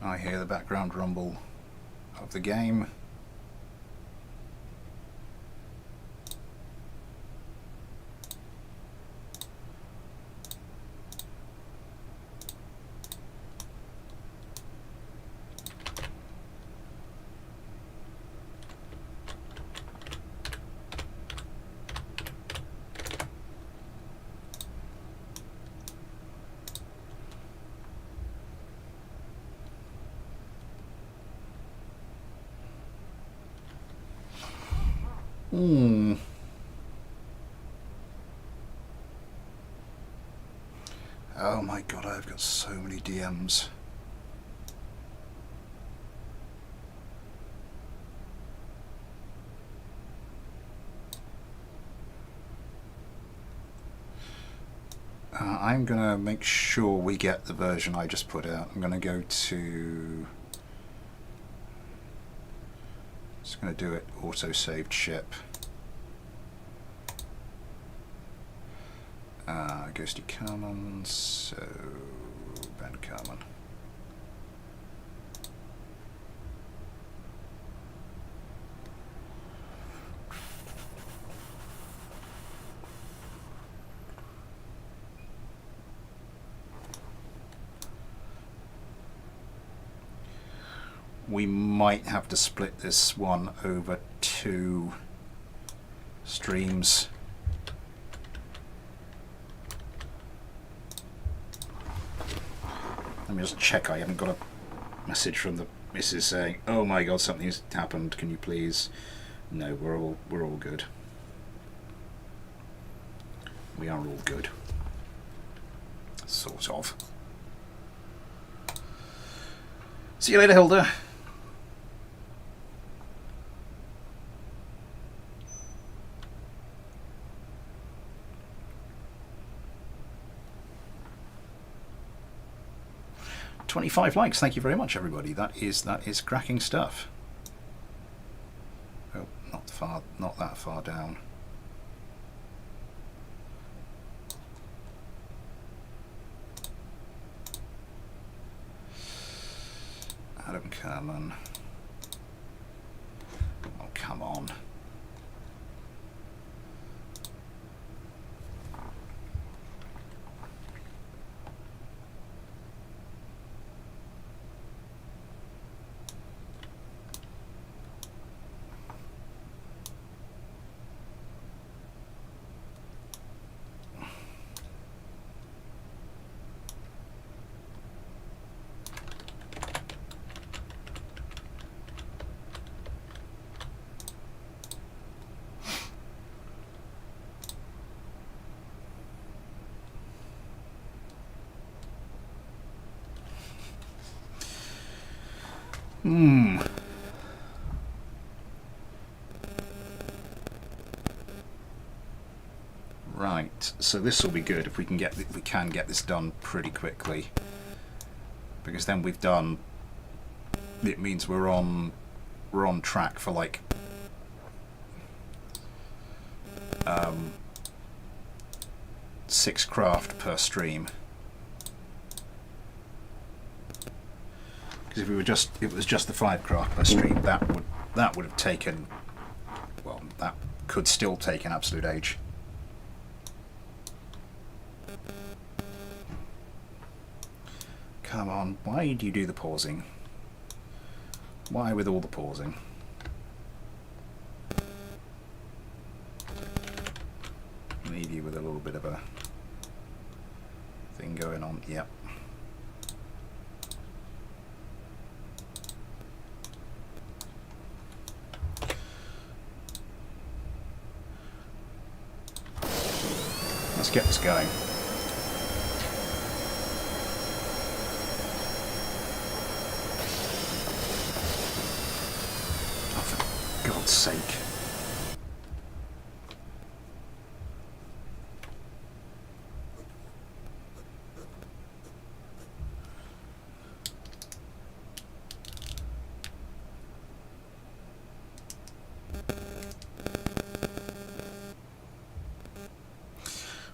I hear the background rumble of the game. Oh my god, I've got so many DMs. I'm gonna make sure we get the version I just put out. I'm gonna go to... Just gonna do it auto-saved ship. Ghosty Carmen, so Ben Carmen. We might have to split this one over 2 streams. Let me just check I haven't got a message from the missus saying, "Oh my God, something's happened. Can you please?" No, we're all good. We are all good. Sort of. See you later, Hilda. $25 likes. Thank you very much, everybody. That is cracking stuff. Oh, not that far down. Adam Kerman. Oh, come on. Right, so this will be good if we can get this done pretty quickly, because then we've done. It means we're on track for like 6 craft per stream. Because if it was just the 5 craft per stream, that would have taken, well, that could still take an absolute age. Come on, why do you do the pausing? Why with all the pausing? Leave you with a little bit of a thing going on. Yep. Let's get this going. Oh, for God's sake.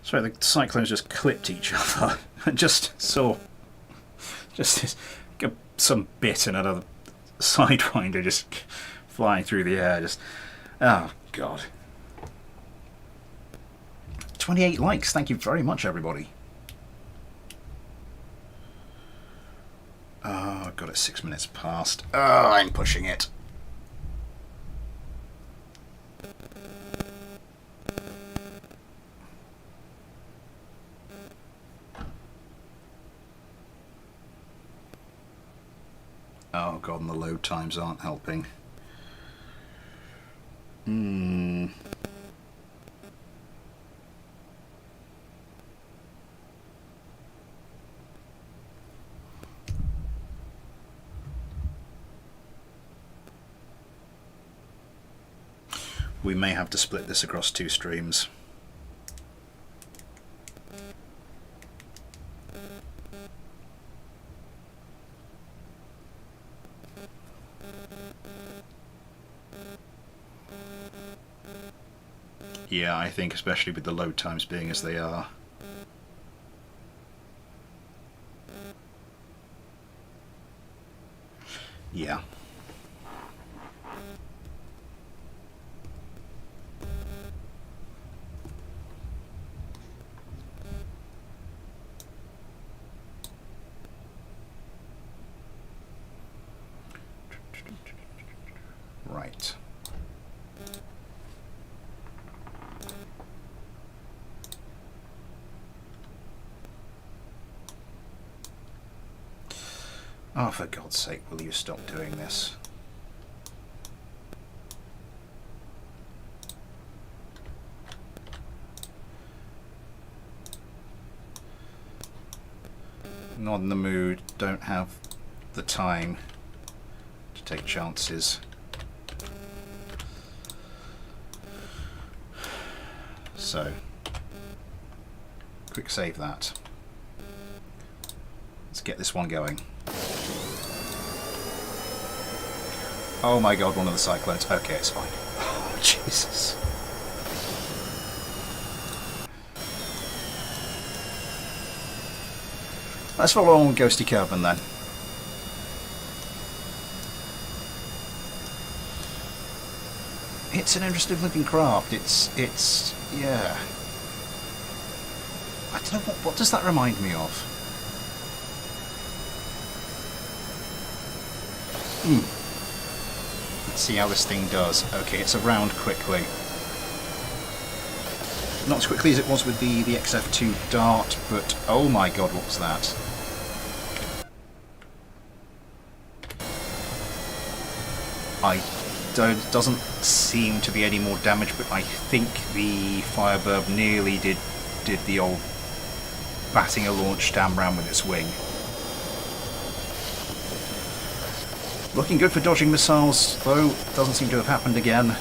Sorry, the cyclones just clipped each other and just saw some bit and another sidewinder just flying through the air. Just, oh God. 28 likes. Thank you very much, everybody. Oh, I've got it 6 minutes past. Oh, I'm pushing it. Oh God, and the load times aren't helping. We may have to split this across 2 streams. Yeah, I think especially with the load times being as they are. Yeah. Right. Oh, for God's sake, will you stop doing this? Not in the mood, don't have the time to take chances. So, quick save that. Let's get this one going. Oh my God, one of the cyclones. Okay, it's fine. Oh, Jesus. Let's follow on Ghosty Carbon then. It's an interesting looking craft. It's yeah. I don't know, what does that remind me of? Let's see how this thing does. Okay, it's around quickly. Not as quickly as it was with the XF2 Dart, but oh my God, what was that? Doesn't seem to be any more damage, but I think the Firebird nearly did the old batting a launch down round with its wing. Looking good for dodging missiles, though doesn't seem to have happened again.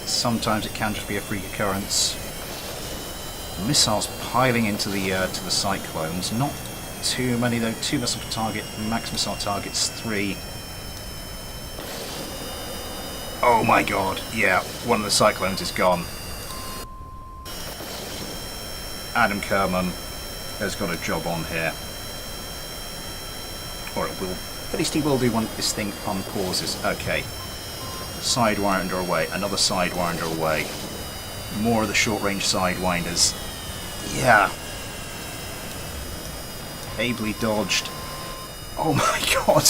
Sometimes it can just be a freak occurrence. Missiles piling into the cyclones. Not too many though. 2 missiles per target. Max missile targets 3. Oh my God! Yeah, one of the cyclones is gone. Adam Kerman has got a job on here, or it will. At least he will do when this thing unpauses. Okay. Sidewinder away. Another Sidewinder away. More of the short-range Sidewinders. Yeah. Ably dodged. Oh my God.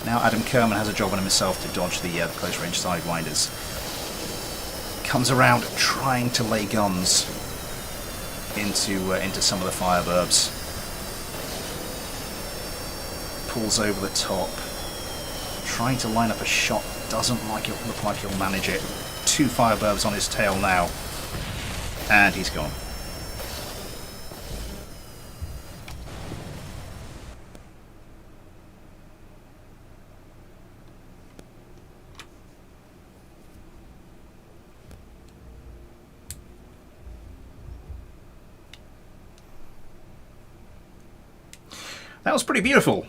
Now Adam Kerman has a job on himself to dodge the close-range Sidewinders. Comes around trying to lay guns into some of the Firebirds. Pulls over the top. Trying to line up a shot. Doesn't look like he'll manage it. 2 Firebirds on his tail now. And he's gone. That was pretty beautiful.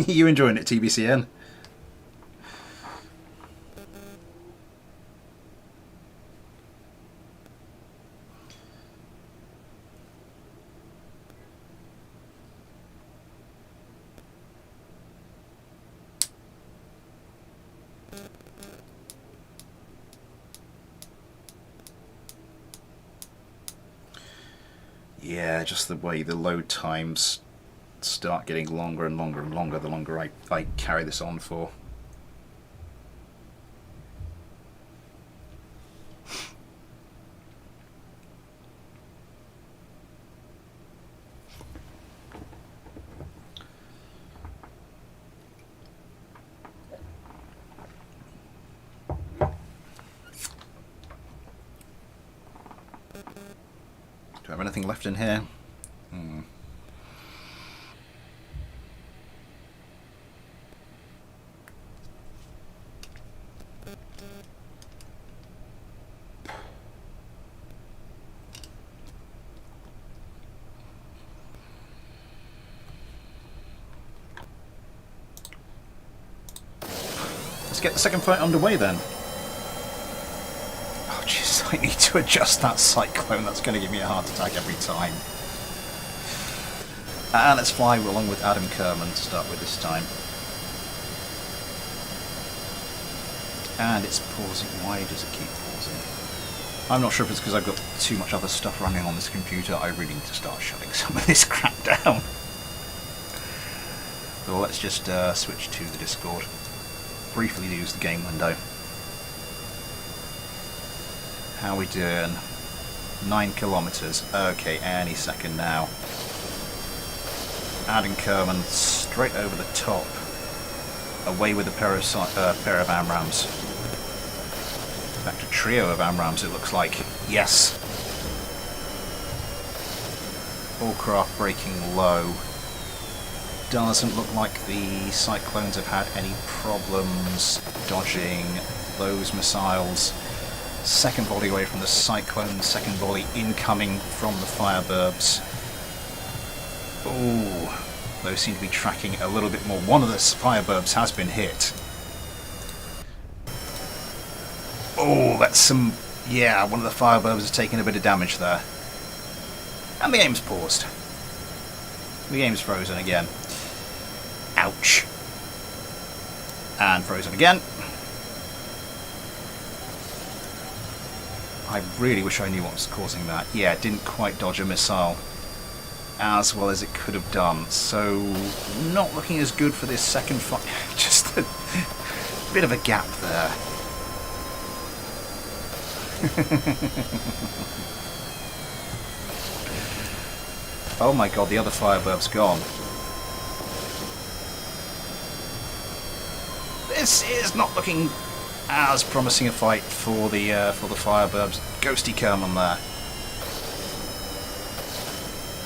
You enjoying it, TBCN? Yeah, just the way the load times start getting longer and longer and longer the longer I carry this on for. Do I have anything left in here? Let's get the second fight underway then. Oh jeez, I need to adjust that Cyclone. That's going to give me a heart attack every time. And let's fly along with Adam Kerman to start with this time. And it's pausing. Why does it keep pausing? I'm not sure if it's because I've got too much other stuff running on this computer. I really need to start shutting some of this crap down. So let's just switch to the Discord. Briefly use the game window. How are we doing? 9 kilometers. Okay, any second now. Adam Kerman straight over the top. Away with a pair of AMRAAMs. In fact, a trio of AMRAAMs it looks like. Yes! All craft braking low. Doesn't look like the Cyclones have had any problems dodging those missiles. Second volley away from the Cyclone, second volley incoming from the Firebirbs. Ooh, those seem to be tracking a little bit more. One of the Firebirbs has been hit. Oh, that's some... yeah, one of the Firebirbs has taken a bit of damage there. And the game's paused. The game's frozen again. Ouch. And frozen again. I really wish I knew what was causing that. Yeah, it didn't quite dodge a missile as well as it could have done. So, not looking as good for this second fight. Just a bit of a gap there. Oh my god, the other Firebirb's gone. This is not looking as promising a fight for the Firebirbs. Ghosty Kerman there.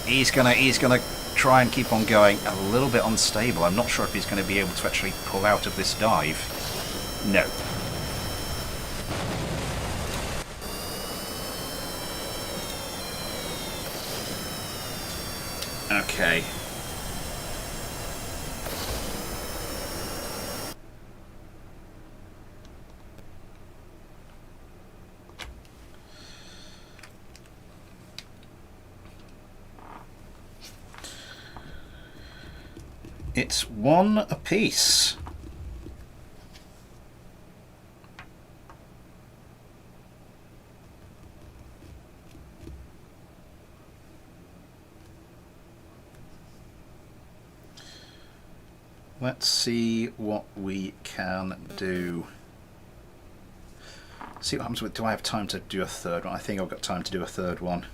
He's gonna try and keep on going. A little bit unstable. I'm not sure if he's going to be able to actually pull out of this dive. No. Okay. It's one apiece. Let's see what we can do. See what happens with... do I have time to do a third one? I think I've got time to do a third one.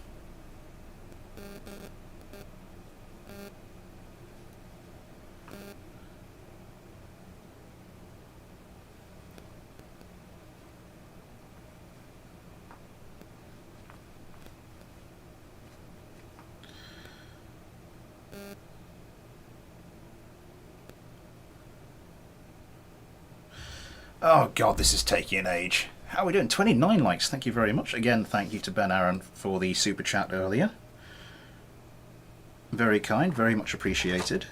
Oh god, this is taking an age. How are we doing? 29 likes, thank you very much. Again, thank you to Ben Aaron for the super chat earlier. Very kind, very much appreciated.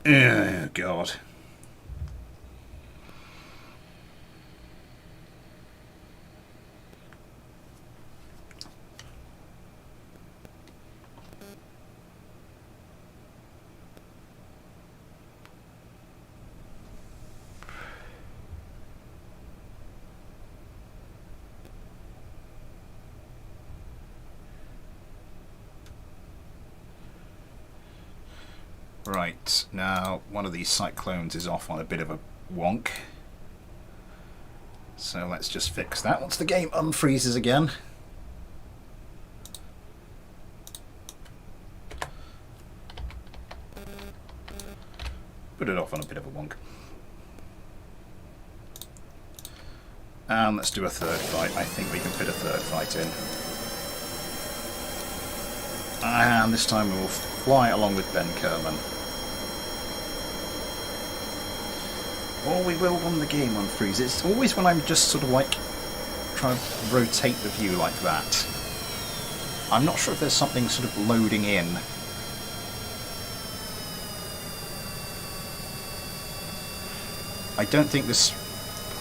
Oh god. Right, now one of these Cyclones is off on a bit of a wonk. So let's just fix that once the game unfreezes again. Put it off on a bit of a wonk. And let's do a third fight. I think we can fit a third fight in. And this time we will fly along with Ben Kerman. Or we will when the game unfreezes. It's always when I'm just sort of like trying to rotate the view like that. I'm not sure if there's something sort of loading in. I don't think this...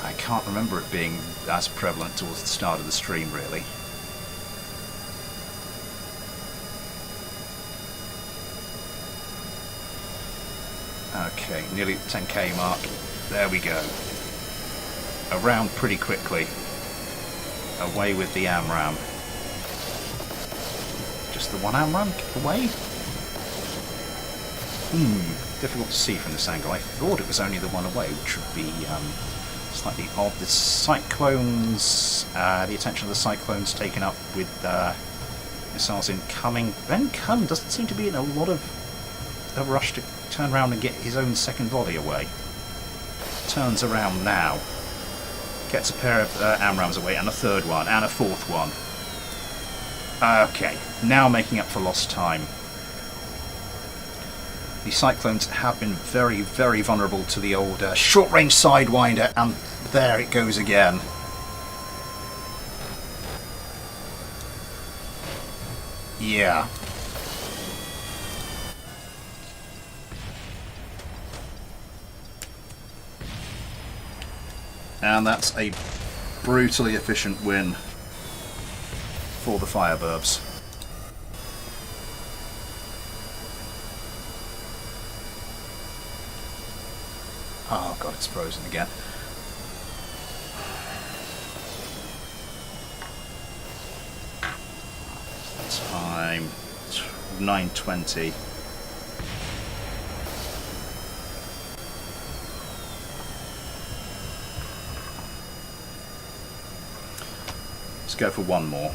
I can't remember it being as prevalent towards the start of the stream, really. Okay, nearly the 10k mark. There we go. Around pretty quickly. Away with the AMRAAM. Just the one AMRAAM away? Difficult to see from this angle. I thought it was only the one away, which would be slightly odd. The cyclones, the attention of the cyclones taken up with missiles incoming. Ben Kerman doesn't seem to be in a lot of a rush to turn around and get his own second volley away. Turns around now. Gets a pair of AMRAAMs away, and a third one, and a fourth one. Okay, now making up for lost time. The Cyclones have been very, very vulnerable to the old short-range Sidewinder, and there it goes again. Yeah. And that's a brutally efficient win for the Fireburbs. Oh god, it's frozen again. Time 9:20. Let's go for one more.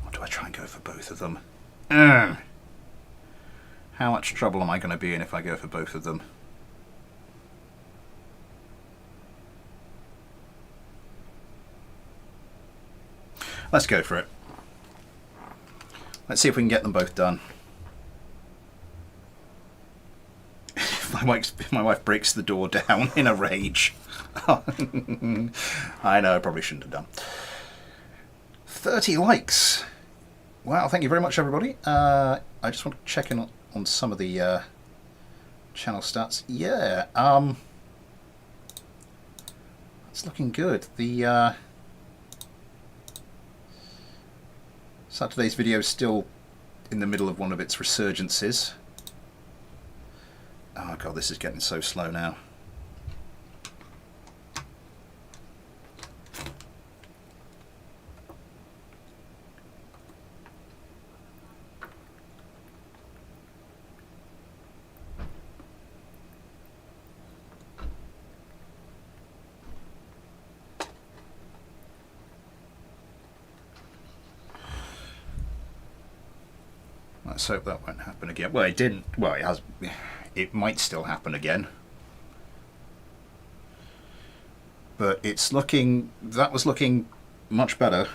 Or do I try and go for both of them? How much trouble am I going to be in if I go for both of them? Let's go for it. Let's see if we can get them both done. My wife breaks the door down in a rage. I know, I probably shouldn't have done. 30 likes. Wow, thank you very much, everybody. I just want to check in on some of the channel stats. Yeah, it's looking good. The Saturday's video is still in the middle of one of its resurgences. Oh god, this is getting so slow now. Let's hope that won't happen again. Well, it didn't. Well, it has. It might still happen again. But it's looking. That was looking much better.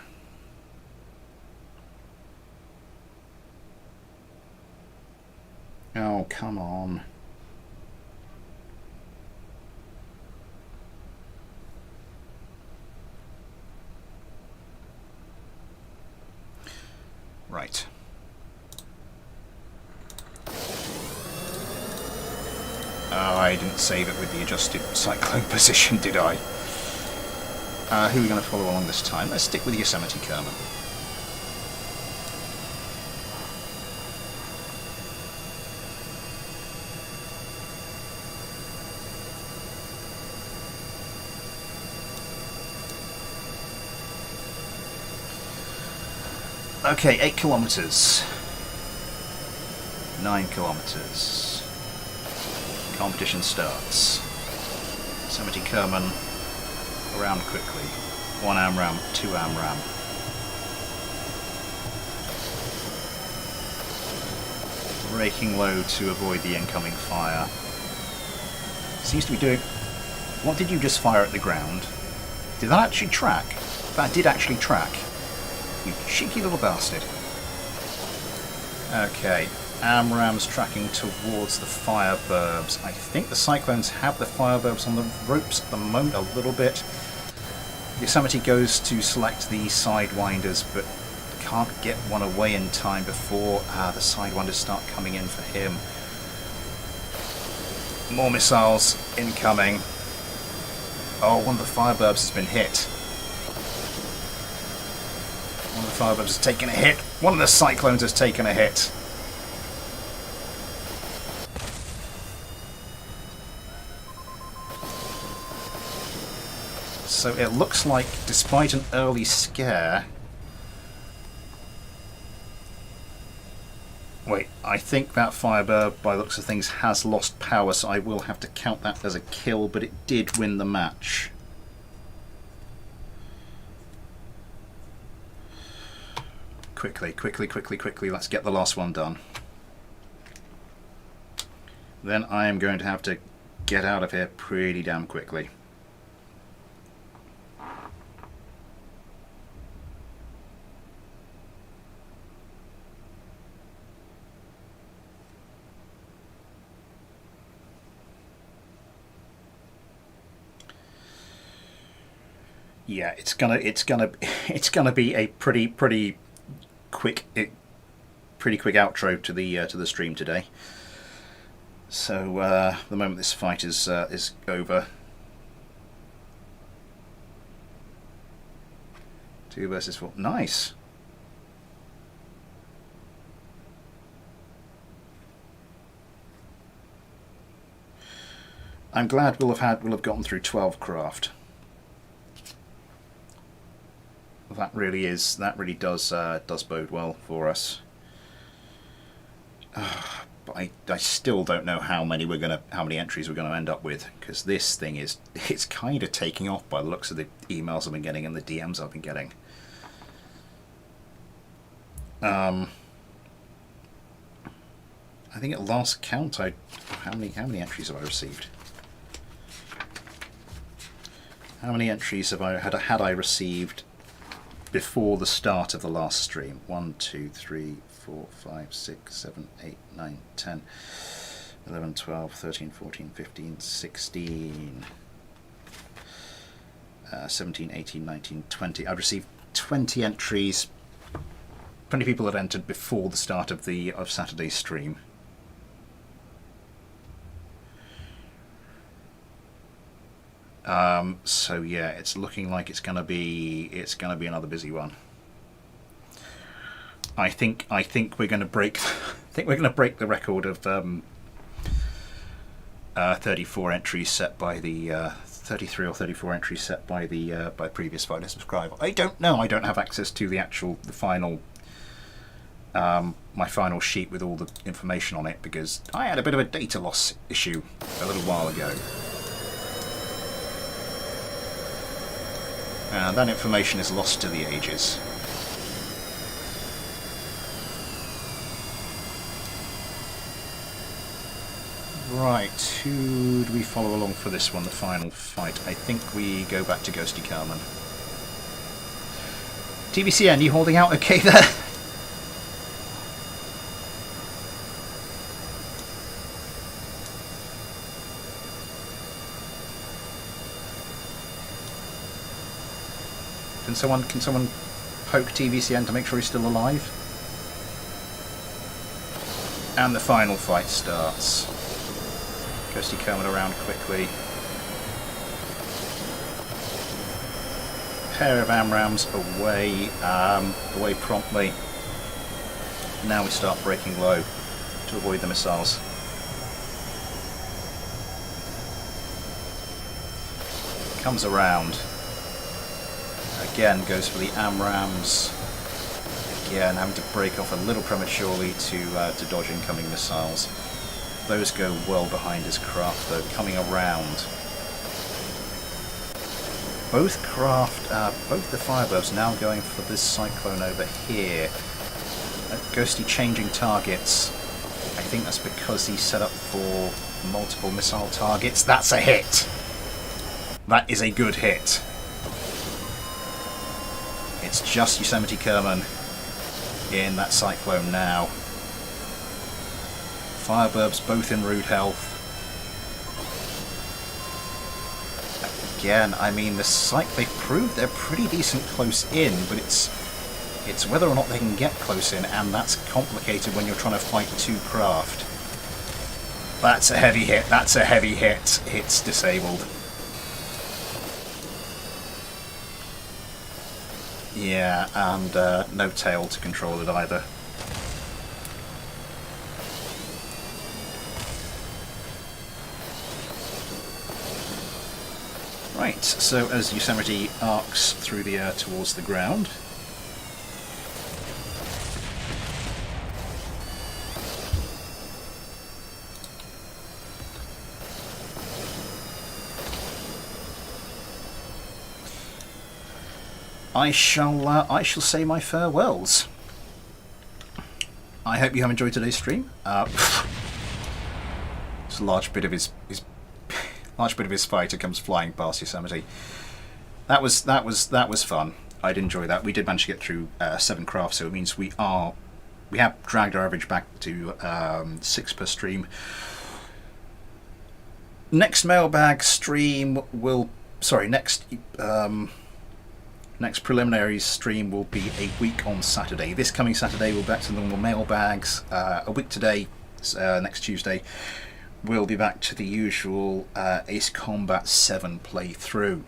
Oh, come on. Right. Oh, I didn't save it with the adjusted cyclone position, did I? Who are we going to follow along this time? Let's stick with Yosemite Kerman. Okay, 8 kilometers. 9 kilometers. Competition starts. Yosemite Kerman around quickly. 1 AMRAAM, 2 AMRAAM. Braking low to avoid the incoming fire. Seems to be doing... What did you just fire at the ground? Did that actually track? That did actually track. You cheeky little bastard. Okay, AMRAAM's tracking towards the Firebirbs. I think the Cyclones have the Firebirbs on the ropes at the moment a little bit. Yosemite goes to select the Sidewinders, but can't get one away in time before the Sidewinders start coming in for him. More missiles incoming. Oh, one of the Firebirbs has been hit. One of the Firebirbs has taken a hit. One of the Cyclones has taken a hit. So it looks like, despite an early scare... Wait, I think that Firebird, by the looks of things, has lost power, so I will have to count that as a kill, but it did win the match. Quickly, let's get the last one done. Then I am going to have to get out of here pretty damn quickly. Yeah, it's gonna be a pretty quick outro to the stream today. So the moment this fight is over, 2 versus 4, nice. I'm glad we'll have gotten through 12 craft. That really does bode well for us. But I still don't know how many entries we're gonna end up with, because this thing it's kind of taking off by the looks of the emails I've been getting and the DMs I've been getting. I think at last count, how many entries have I received? How many entries have I received before the start of the last stream? 1, 2, 3, 4, 5, 6, 7, 8, 9, 10, 11, 12, 13, 14, 15, 16, 17, 18, 19, 20. I've received 20 entries. 20 people had entered before the start of Saturday's stream. So yeah, it's looking like it's gonna be another busy one. I think we're gonna break the record of 34 entries set by the 33 or 34 entries set by the previous fighter subscriber. I don't know. I don't have access to the final my final sheet with all the information on it, because I had a bit of a data loss issue a little while ago. That information is lost to the ages. Right, who do we follow along for this one, the final fight? I think we go back to Ghosty Carmen. TVCN, you holding out okay there? Can someone poke TVCN to make sure he's still alive? And the final fight starts. Ghosty coming around quickly. Pair of AMRAAMs away promptly. Now we start braking low to avoid the missiles. Comes around. Again goes for the AMRAAMs. Again having to break off a little prematurely to dodge incoming missiles. Those go well behind his craft though, coming around. Both the Firebirds now going for this Cyclone over here. Ghosty changing targets. I think that's because he's set up for multiple missile targets. That's a hit! That is a good hit. It's just Yosemite Kerman in that Cyclone now. Firebirds both in rude health. Again, I mean, they've proved they're pretty decent close in, but it's whether or not they can get close in, and that's complicated when you're trying to fight two craft. That's a heavy hit. That's a heavy hit. It's disabled. Yeah, and no tail to control it either. Right, so as Yosemite arcs through the air towards the ground, I shall say my farewells. I hope you have enjoyed today's stream. It's a large bit of his fighter comes flying past Yosemite. That was fun. I'd enjoy that. We did manage to get through 7 crafts, so it means we have dragged our average back to 6 per stream. Next mailbag stream will next preliminaries stream will be a week on Saturday. This coming Saturday we'll be back to the normal mailbags. A week today, next Tuesday, we'll be back to the usual Ace Combat 7 playthrough.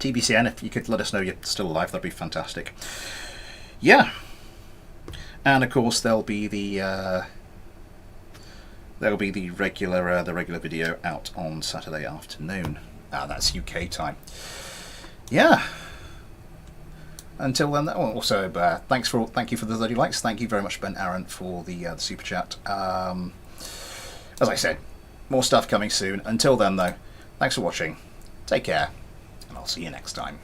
TBCN, if you could let us know you're still alive, that'd be fantastic. Yeah, and of course there'll be the regular video out on Saturday afternoon. That's UK time. Yeah. Until then, also thank you for the 30 likes. Thank you very much, Ben Aaron, for the super chat. As I said, more stuff coming soon. Until then, though, thanks for watching. Take care, and I'll see you next time.